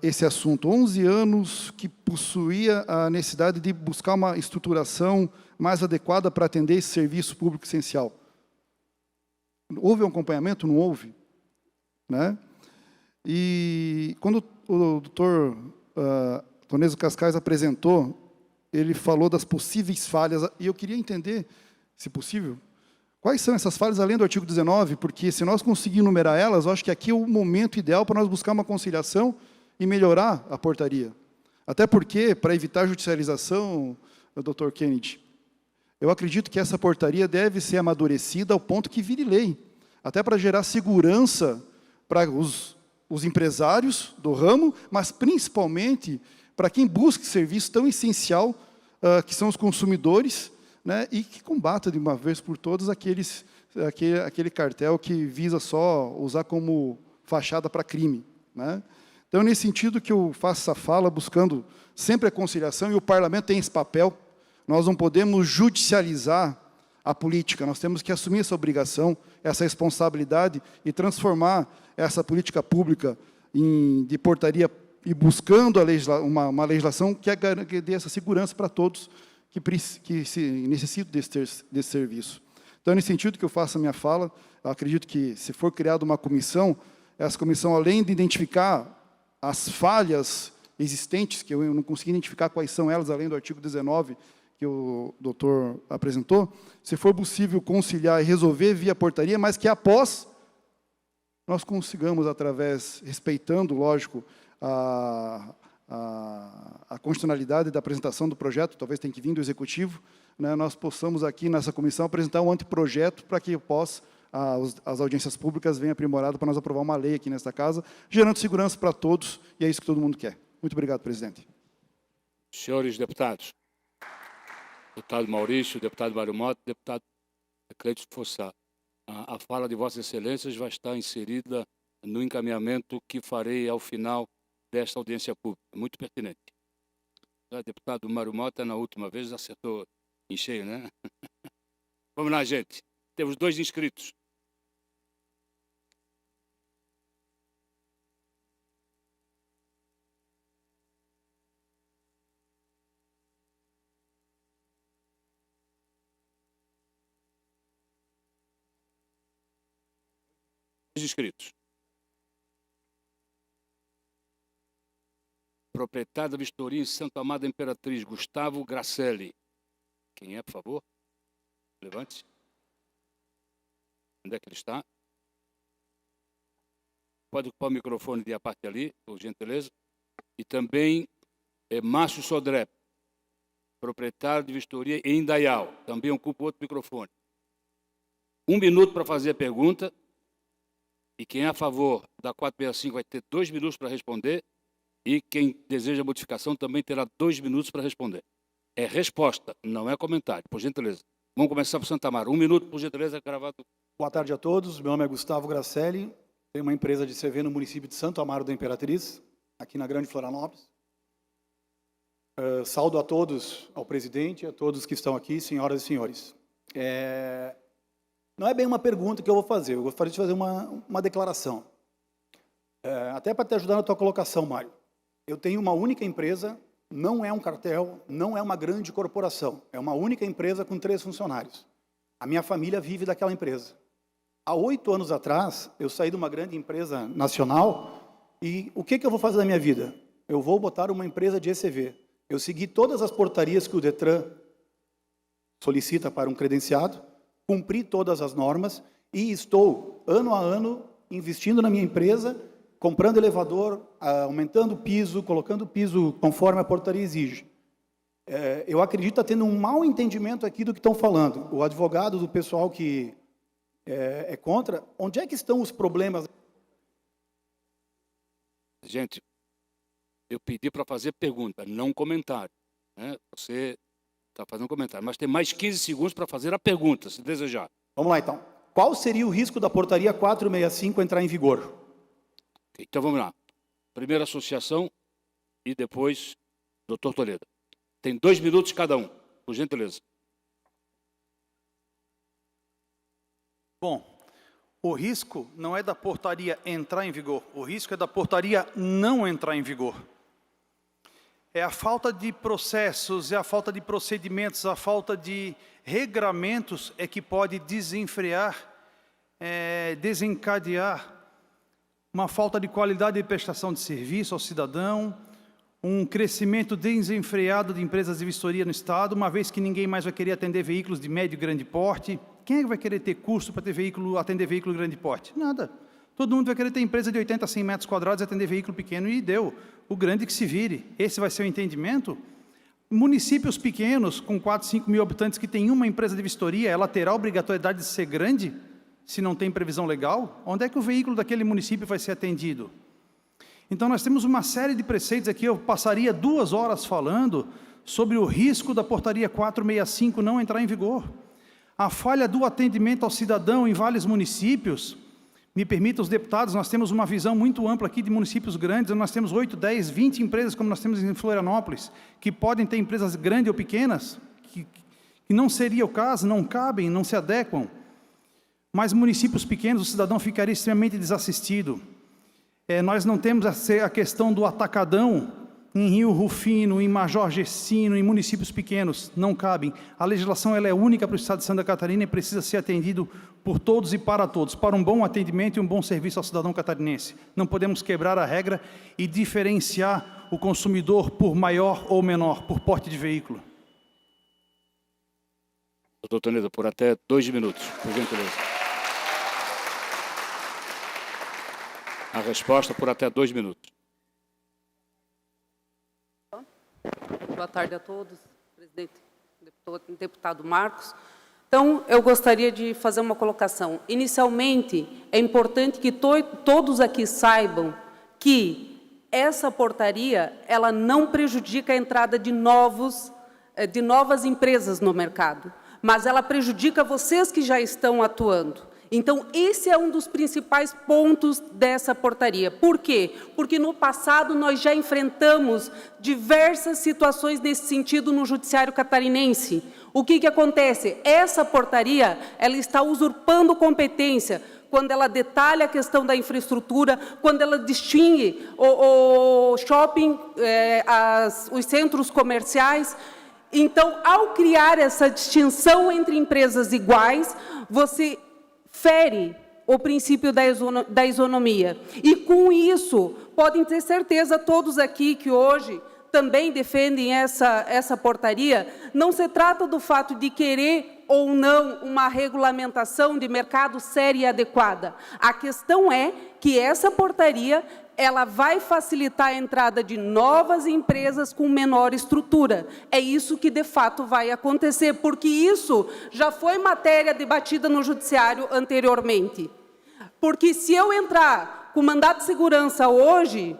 esse assunto. 11 anos que possuía a necessidade de buscar uma estruturação mais adequada para atender esse serviço público essencial. Houve um acompanhamento? Não houve, né? E quando o doutor Toneso Cascais apresentou, ele falou das possíveis falhas, e eu queria entender, se possível, quais são essas falhas além do artigo 19, porque se nós conseguirmos numerar elas, eu acho que aqui é o momento ideal para nós buscar uma conciliação e melhorar a portaria. Até porque, para evitar judicialização, doutor Kennedy, eu acredito que essa portaria deve ser amadurecida ao ponto que vire lei, até para gerar segurança para os empresários do ramo, mas principalmente para quem busca serviço tão essencial, que são os consumidores, né, e que combata de uma vez por todas aquele cartel que visa só usar como fachada para crime, né? Então, nesse sentido que eu faço essa fala, buscando sempre a conciliação, e o parlamento tem esse papel. Nós não podemos judicializar a política, nós temos que assumir essa obrigação, essa responsabilidade e transformar essa política pública de portaria e buscando uma legislação que dê essa segurança para todos que se necessitam desse serviço. Então, é nesse sentido que eu faço a minha fala. Eu acredito que, se for criada uma comissão, essa comissão, além de identificar as falhas existentes, que eu não consegui identificar quais são elas, além do artigo 19, que o doutor apresentou, se for possível conciliar e resolver via portaria, mas que após nós consigamos, respeitando, lógico, a constitucionalidade da apresentação do projeto, talvez tenha que vir do Executivo, né, nós possamos aqui nessa comissão apresentar um anteprojeto para que após as audiências públicas venham aprimorado para nós aprovar uma lei aqui nesta casa, gerando segurança para todos, e é isso que todo mundo quer. Muito obrigado, presidente. Senhores deputados, deputado Maurício, deputado Mário Mota, deputado Cleiton Fossá, a fala de Vossas Excelências vai estar inserida no encaminhamento que farei ao final desta audiência pública. Muito pertinente. O deputado Mário Mota, na última vez, acertou em cheio, né? Vamos lá, gente. Temos 2 inscritos. Inscritos. Proprietário da vistoria em Santo Amaro da Imperatriz, Gustavo Gracelli. Quem é, por favor? Levante-se. Onde é que ele está? Pode ocupar o microfone de a parte ali, por gentileza. E também Márcio Sodré, proprietário de vistoria em Indaial. Também ocupa outro microfone. 1 minuto para fazer a pergunta. E quem é a favor da 465 vai ter 2 minutos para responder. E quem deseja modificação também terá 2 minutos para responder. É resposta, não é comentário, por gentileza. Vamos começar por Santa Amaro. 1 minuto, por gentileza, gravado. Boa tarde a todos. Meu nome é Gustavo Gracelli. Tenho uma empresa de CV no município de Santo Amaro da Imperatriz, aqui na Grande Florianópolis. Saúdo a todos, ao presidente, a todos que estão aqui, senhoras e senhores. Não é bem uma pergunta que eu vou fazer, eu gostaria de fazer uma declaração. Até para te ajudar na tua colocação, Mário. Eu tenho uma única empresa, não é um cartel, não é uma grande corporação. É uma única empresa com 3 funcionários. A minha família vive daquela empresa. Há 8 anos atrás, eu saí de uma grande empresa nacional e o que eu vou fazer na minha vida? Eu vou botar uma empresa de ECV. Eu segui todas as portarias que o Detran solicita para um credenciado, cumpri todas as normas e estou, ano a ano, investindo na minha empresa, comprando elevador, aumentando o piso, colocando o piso conforme a portaria exige. Eu acredito estar tendo um mau entendimento aqui do que estão falando. O advogado do pessoal que é contra, onde é que estão os problemas? Gente, eu pedi para fazer pergunta, não comentário, né? Você está fazendo comentário, mas tem mais 15 segundos para fazer a pergunta, se desejar. Vamos lá, então. Qual seria o risco da portaria 465 entrar em vigor? Então, vamos lá. Primeiro associação e depois doutor Toledo. Tem 2 minutos cada um, por gentileza. Bom, O risco não é da portaria entrar em vigor, o risco é da portaria não entrar em vigor. É a falta de processos, é a falta de procedimentos, a falta de regramentos é que pode desenfrear, desencadear uma falta de qualidade de prestação de serviço ao cidadão, um crescimento desenfreado de empresas de vistoria no Estado, uma vez que ninguém mais vai querer atender veículos de médio e grande porte. Quem é que vai querer ter custo para atender veículo de grande porte? Nada. Todo mundo vai querer ter empresa de 80 a 100 metros quadrados e atender veículo pequeno, e deu. O grande que se vire. Esse vai ser o entendimento? Municípios pequenos, com 4, 5 mil habitantes, que tem uma empresa de vistoria, ela terá a obrigatoriedade de ser grande, se não tem previsão legal? Onde é que o veículo daquele município vai ser atendido? Então, nós temos uma série de preceitos aqui, eu passaria 2 horas falando sobre o risco da portaria 465 não entrar em vigor. A falha do atendimento ao cidadão em vários municípios. Me permitam os deputados, nós temos uma visão muito ampla aqui de municípios grandes, nós temos 8, 10, 20 empresas, como nós temos em Florianópolis, que podem ter empresas grandes ou pequenas, que não seria o caso, não cabem, não se adequam. Mas municípios pequenos, o cidadão ficaria extremamente desassistido. Nós não temos a questão do atacadão em Rio Rufino, em Major Gessino, em municípios pequenos, não cabem. A legislação ela é única para o Estado de Santa Catarina e precisa ser atendido por todos e para todos, para um bom atendimento e um bom serviço ao cidadão catarinense. Não podemos quebrar a regra e diferenciar o consumidor por maior ou menor, por porte de veículo. Doutor Tonedo, por até 2 minutos, por gentileza. A resposta por até 2 minutos. Boa tarde a todos, presidente, deputado Marcos. Então, eu gostaria de fazer uma colocação. Inicialmente, é importante que todos aqui saibam que essa portaria, ela não prejudica a entrada de novas empresas no mercado, mas ela prejudica vocês que já estão atuando. Então, esse é um dos principais pontos dessa portaria. Por quê? Porque no passado nós já enfrentamos diversas situações nesse sentido no judiciário catarinense. O que acontece? Essa portaria, ela está usurpando competência quando ela detalha a questão da infraestrutura, quando ela distingue o shopping, os centros comerciais. Então, ao criar essa distinção entre empresas iguais, você fere o princípio da isonomia. E, com isso, podem ter certeza, todos aqui que hoje também defendem essa portaria, não se trata do fato de querer ou não uma regulamentação de mercado séria e adequada. A questão é que essa portaria ela vai facilitar a entrada de novas empresas com menor estrutura. É isso que, de fato, vai acontecer, porque isso já foi matéria debatida no Judiciário anteriormente. Porque se eu entrar com mandato de segurança hoje,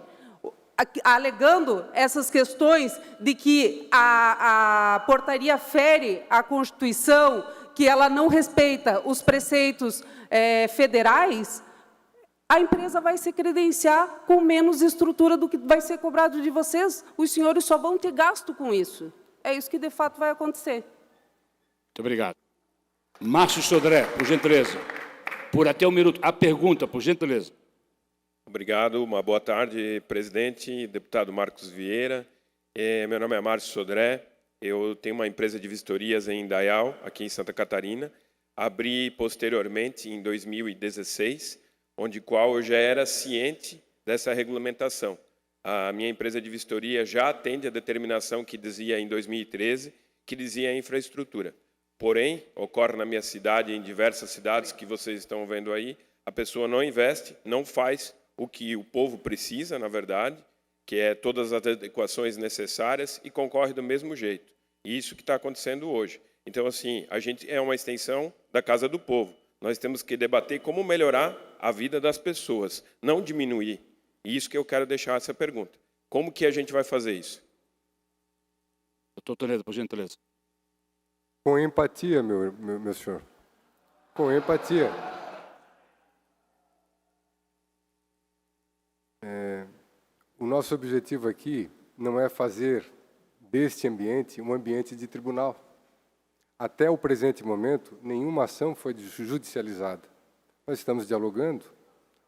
alegando essas questões de que a portaria fere a Constituição, que ela não respeita os preceitos federais, a empresa vai se credenciar com menos estrutura do que vai ser cobrado de vocês. Os senhores só vão ter gasto com isso. É isso que, de fato, vai acontecer. Muito obrigado. Márcio Sodré, por gentileza. Por até 1 minuto. A pergunta, por gentileza. Obrigado. Uma boa tarde, presidente, deputado Marcos Vieira. Meu nome é Márcio Sodré. Eu tenho uma empresa de vistorias em Indaial, aqui em Santa Catarina. Abri posteriormente, em 2016, onde qual eu já era ciente dessa regulamentação. A minha empresa de vistoria já atende a determinação que dizia em 2013, que dizia a infraestrutura. Porém, ocorre na minha cidade, em diversas cidades que vocês estão vendo aí, a pessoa não investe, não faz o que o povo precisa, na verdade, que é todas as adequações necessárias e concorre do mesmo jeito. E isso que está acontecendo hoje. Então, assim, a gente é uma extensão da Casa do Povo. Nós temos que debater como melhorar a vida das pessoas, não diminuir. E isso que eu quero deixar essa pergunta. Como que a gente vai fazer isso? Doutor Toledo, por gentileza. Com empatia, meu senhor. Com empatia. O nosso objetivo aqui não é fazer deste ambiente um ambiente de tribunal. Até o presente momento, nenhuma ação foi judicializada. Nós estamos dialogando.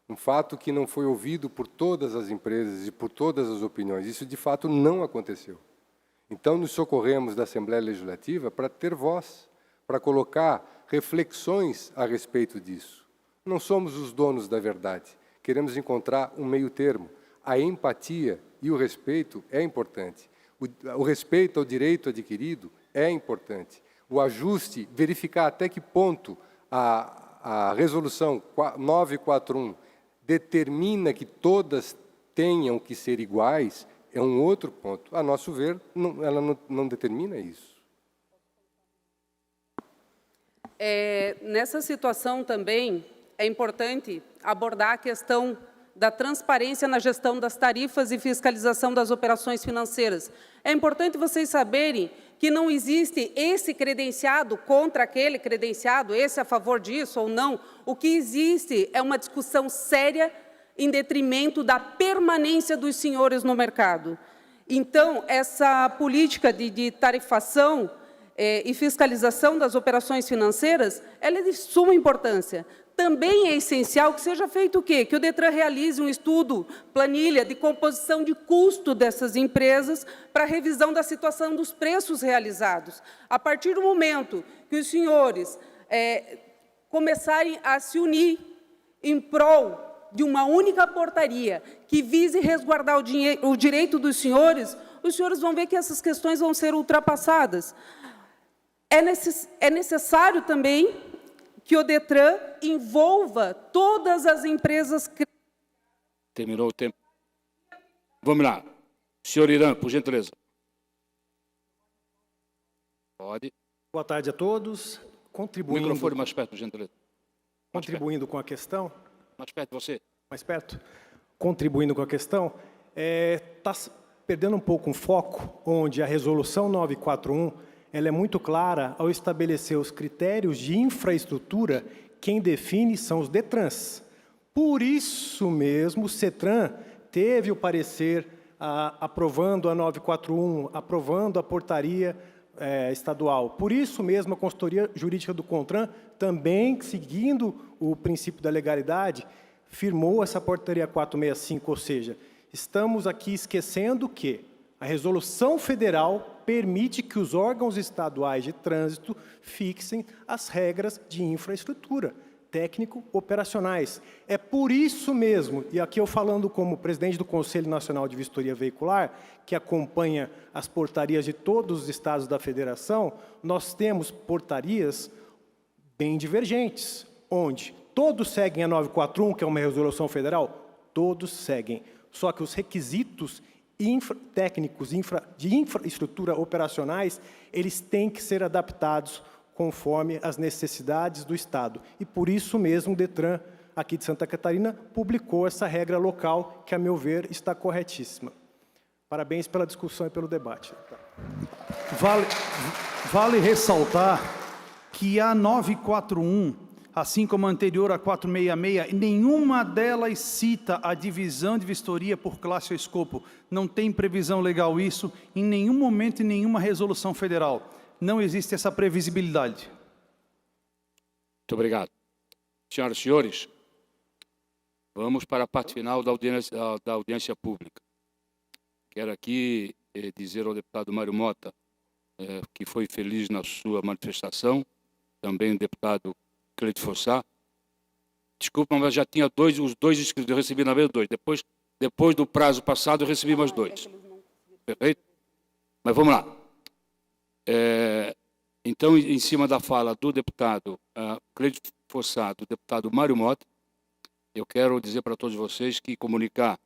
Um fato que não foi ouvido por todas as empresas e por todas as opiniões. Isso, de fato, não aconteceu. Então, nos socorremos da Assembleia Legislativa para ter voz, para colocar reflexões a respeito disso. Não somos os donos da verdade. Queremos encontrar um meio termo. A empatia e o respeito é importante. O respeito ao direito adquirido é importante. O ajuste, verificar até que ponto a resolução 941 determina que todas tenham que ser iguais, é um outro ponto. A nosso ver, ela não determina isso. Nessa situação também é importante abordar a questão da transparência na gestão das tarifas e fiscalização das operações financeiras. É importante vocês saberem que não existe esse credenciado contra aquele credenciado, esse a favor disso ou não. O que existe é uma discussão séria em detrimento da permanência dos senhores no mercado. Então, essa política de tarifação e fiscalização das operações financeiras, ela é de suma importância. Também é essencial que seja feito o quê? Que o DETRAN realize um estudo, planilha de composição de custo dessas empresas para revisão da situação dos preços realizados. A partir do momento que os senhores começarem a se unir em prol de uma única portaria que vise resguardar o direito dos senhores, os senhores vão ver que essas questões vão ser ultrapassadas. É necessário também que o DETRAN envolva todas as empresas... Terminou o tempo. Vamos lá. Senhor Irã, por gentileza. Pode. Boa tarde a todos. Contribuindo... Microfone mais perto, por gentileza. Contribuindo com a questão... Mais perto de você. Mais perto. Contribuindo com a questão, está perdendo um pouco um foco, onde a resolução 941, ela é muito clara ao estabelecer os critérios de infraestrutura, quem define são os DETRANs. Por isso mesmo, o CETRAN teve o parecer aprovando a 941, aprovando a portaria estadual. Por isso mesmo, a consultoria jurídica do CONTRAN, também seguindo o princípio da legalidade, firmou essa portaria 465, ou seja, estamos aqui esquecendo que a resolução federal permite que os órgãos estaduais de trânsito fixem as regras de infraestrutura, técnico-operacionais. É por isso mesmo, e aqui eu falando como presidente do Conselho Nacional de Vistoria Veicular, que acompanha as portarias de todos os estados da federação, nós temos portarias bem divergentes, onde todos seguem a 941, que é uma resolução federal, todos seguem. Só que os requisitos técnicos de infraestrutura operacionais, eles têm que ser adaptados conforme as necessidades do Estado. E por isso mesmo o DETRAN, aqui de Santa Catarina, publicou essa regra local, que, a meu ver, está corretíssima. Parabéns pela discussão e pelo debate. Vale ressaltar que a 941, assim como a anterior, a 466, nenhuma delas cita a divisão de vistoria por classe ou escopo. Não tem previsão legal isso em nenhum momento, em nenhuma resolução federal. Não existe essa previsibilidade. Muito obrigado. Senhoras e senhores, vamos para a parte final da audiência pública. Quero aqui dizer ao deputado Mário Mota que foi feliz na sua manifestação, também o deputado Cleide Fossá. Desculpa, mas já tinha os dois inscritos, eu recebi na vez dois. Depois do prazo passado, eu recebi mais dois. Perfeito? Mas vamos lá. Então, em cima da fala do deputado Cleide Fossá, do deputado Mário Mota, eu quero dizer para todos vocês que comunicar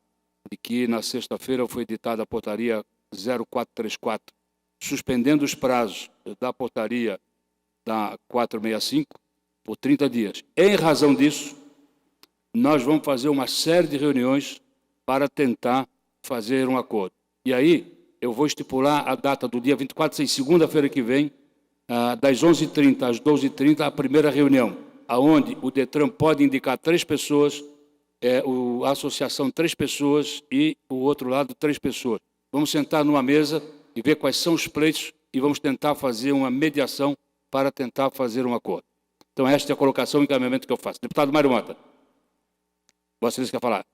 de que na sexta-feira foi editada a portaria 0434, suspendendo os prazos da portaria da 465 por 30 dias. Em razão disso, nós vamos fazer uma série de reuniões para tentar fazer um acordo. E aí, eu vou estipular a data do dia 24, segunda-feira que vem, das 11h30 às 12h30, a primeira reunião, aonde o DETRAN pode indicar 3 pessoas, a associação 3 pessoas e o outro lado 3 pessoas. Vamos sentar numa mesa e ver quais são os pleitos e vamos tentar fazer uma mediação para tentar fazer um acordo. Então, esta é a colocação e encaminhamento que eu faço. Deputado Mário Mota. Vossa Excelência quer falar?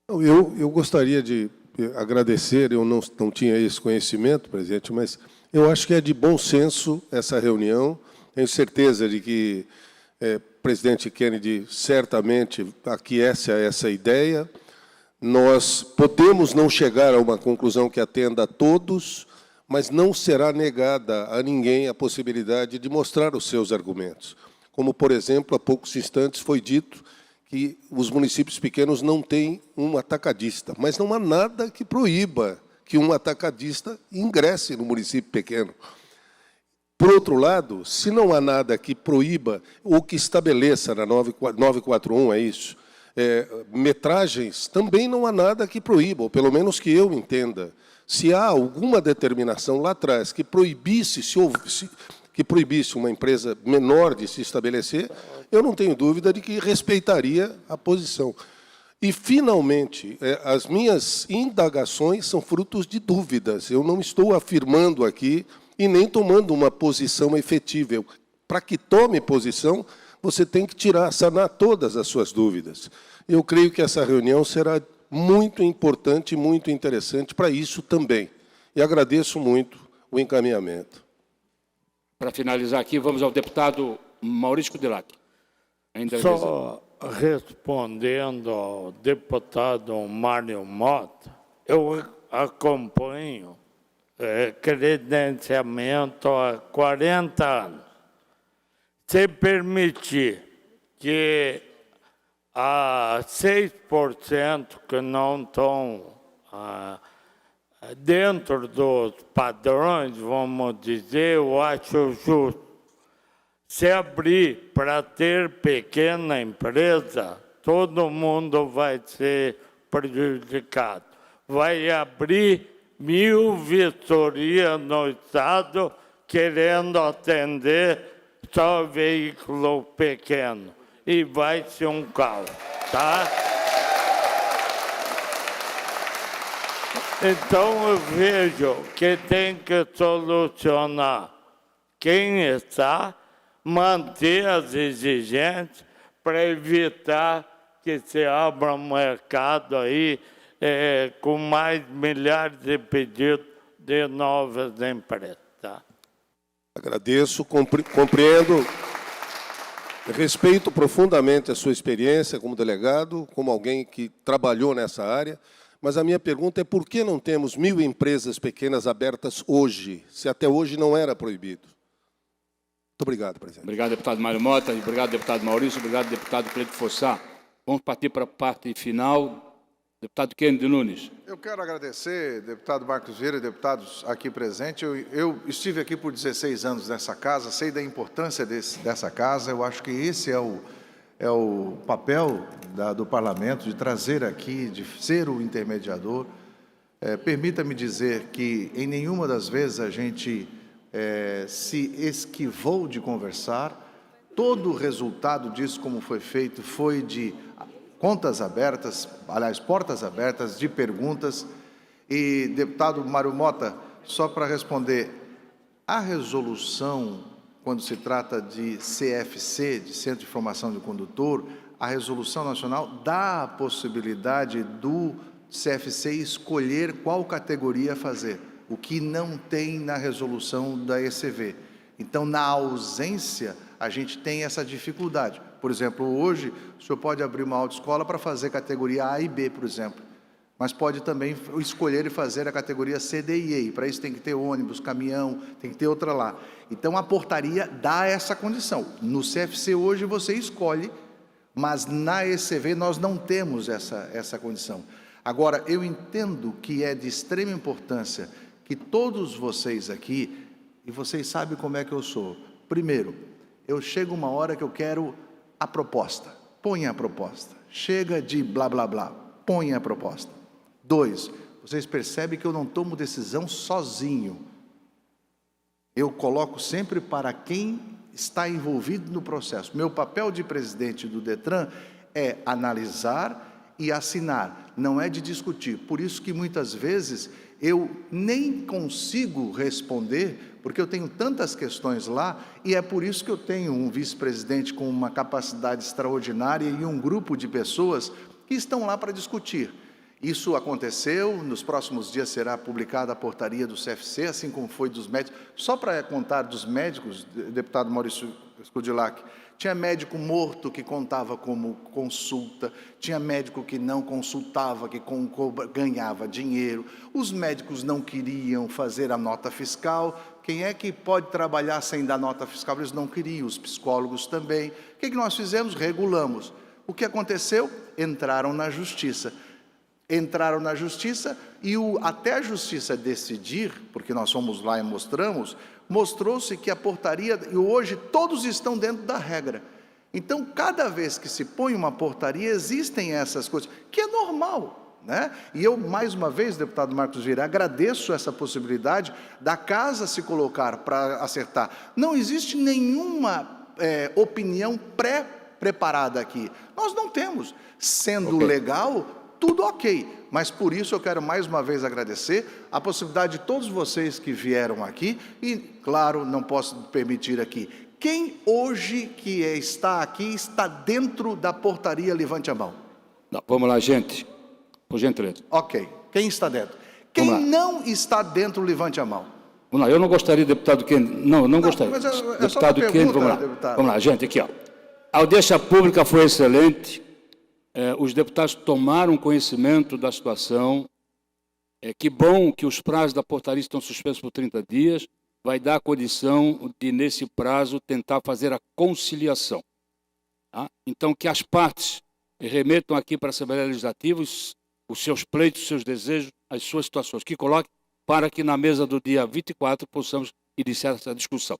Eu gostaria de agradecer, eu não tinha esse conhecimento, presidente, mas eu acho que é de bom senso essa reunião. Tenho certeza de que o presidente Kennedy certamente aquece a essa ideia. Nós podemos não chegar a uma conclusão que atenda a todos, mas não será negada a ninguém a possibilidade de mostrar os seus argumentos. Como, por exemplo, há poucos instantes foi dito que os municípios pequenos não têm um atacadista, mas não há nada que proíba que um atacadista ingresse no município pequeno. Por outro lado, se não há nada que proíba ou que estabeleça na 941, é isso, metragens, também não há nada que proíba, ou pelo menos que eu entenda. Se há alguma determinação lá atrás que proibisse, que proibisse uma empresa menor de se estabelecer, eu não tenho dúvida de que respeitaria a posição. E, finalmente, as minhas indagações são frutos de dúvidas. Eu não estou afirmando aqui e nem tomando uma posição efetiva. Para que tome posição, você tem que sanar todas as suas dúvidas. Eu creio que essa reunião será muito importante e muito interessante para isso também. E agradeço muito o encaminhamento. Para finalizar aqui, vamos ao deputado Maurício Kudilak. Só respondendo ao deputado Mário Mota, eu acompanho credenciamento há 40 anos. Se permitir que há 6% que não estão dentro dos padrões, vamos dizer, eu acho justo. Se abrir para ter pequena empresa, todo mundo vai ser prejudicado. Vai abrir 1000 vistorias no Estado querendo atender só veículo pequeno. E vai ser um caos, tá? Então, eu vejo que tem que solucionar quem está, manter as exigências para evitar que se abra um mercado aí com mais milhares de pedidos de novas empresas. Tá? Agradeço, compreendo, respeito profundamente a sua experiência como delegado, como alguém que trabalhou nessa área, mas a minha pergunta é por que não temos 1000 empresas pequenas abertas hoje, se até hoje não era proibido? Muito obrigado, presidente. Obrigado, deputado Mário Mota. Obrigado, deputado Maurício. Obrigado, deputado Cleito Fossá. Vamos partir para a parte final. Deputado Kennedy Nunes. Eu quero agradecer, deputado Marcos Vieira e deputados aqui presentes. Eu estive aqui por 16 anos nessa casa, sei da importância dessa casa. Eu acho que esse é o papel do parlamento, de trazer aqui, de ser o intermediador. Permita-me dizer que em nenhuma das vezes a gente se esquivou de conversar. Todo o resultado disso, como foi feito, foi de contas abertas, aliás, portas abertas, de perguntas. E, deputado Mário Mota, só para responder, a resolução, quando se trata de CFC, de Centro de Formação de Condutor, a resolução nacional dá a possibilidade do CFC escolher qual categoria fazer, o que não tem na resolução da ECV. Então, na ausência, a gente tem essa dificuldade. Por exemplo, hoje, o senhor pode abrir uma autoescola para fazer categoria A e B, por exemplo, mas pode também escolher e fazer a categoria C, D e E. Para isso tem que ter ônibus, caminhão, tem que ter outra lá. Então, a portaria dá essa condição. No CFC hoje você escolhe, mas na ECV nós não temos essa condição. Agora, eu entendo que é de extrema importância que todos vocês aqui, e vocês sabem como é que eu sou. Primeiro, eu chego uma hora que eu quero a proposta. Ponha a proposta. Chega de blá, blá, blá. Ponha a proposta. 2, vocês percebem que eu não tomo decisão sozinho. Eu coloco sempre para quem está envolvido no processo. Meu papel de presidente do DETRAN é analisar e assinar, não é de discutir. Por isso que muitas vezes eu nem consigo responder, porque eu tenho tantas questões lá, e é por isso que eu tenho um vice-presidente com uma capacidade extraordinária e um grupo de pessoas que estão lá para discutir. Isso aconteceu, nos próximos dias será publicada a portaria do CFC, assim como foi dos médicos. Só para contar dos médicos, deputado Maurício Scudilhac, tinha médico morto que contava como consulta, tinha médico que não consultava, que ganhava dinheiro, os médicos não queriam fazer a nota fiscal. Quem é que pode trabalhar sem dar nota fiscal? Eles não queriam, os psicólogos também. O que nós fizemos? Regulamos. O que aconteceu? Entraram na justiça. Entraram na justiça e até a justiça decidir, porque nós fomos lá e mostrou-se que a portaria, e hoje todos estão dentro da regra. Então, cada vez que se põe uma portaria, existem essas coisas, que é normal, né? E eu, mais uma vez, deputado Marcos Vieira, agradeço essa possibilidade da casa se colocar para acertar. Não existe nenhuma opinião pré-preparada aqui. Nós não temos. Sendo legal, tudo ok, mas por isso eu quero mais uma vez agradecer a possibilidade de todos vocês que vieram aqui e, claro, não posso permitir aqui. Quem hoje que está aqui está dentro da portaria, levante a mão. Não, vamos lá, gente, por gentileza. Ok, quem está dentro? Quem não está dentro, levante a mão. Vamos lá, eu não gostaria, deputado Kennedy, não gostaria. Mas deputado Kennedy, vamos lá. Deputado. Vamos lá, gente, aqui, ó. A audiência pública foi excelente. Os deputados tomaram conhecimento da situação. Que bom que os prazos da portaria estão suspensos por 30 dias. Vai dar a condição de, nesse prazo, tentar fazer a conciliação. Tá? Então, que as partes remetam aqui para a Assembleia Legislativa os seus pleitos, os seus desejos, as suas situações, que coloquem para que na mesa do dia 24 possamos iniciar essa discussão.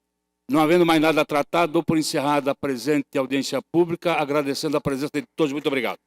Não havendo mais nada a tratar, dou por encerrada a presente audiência pública, agradecendo a presença de todos. Muito obrigado.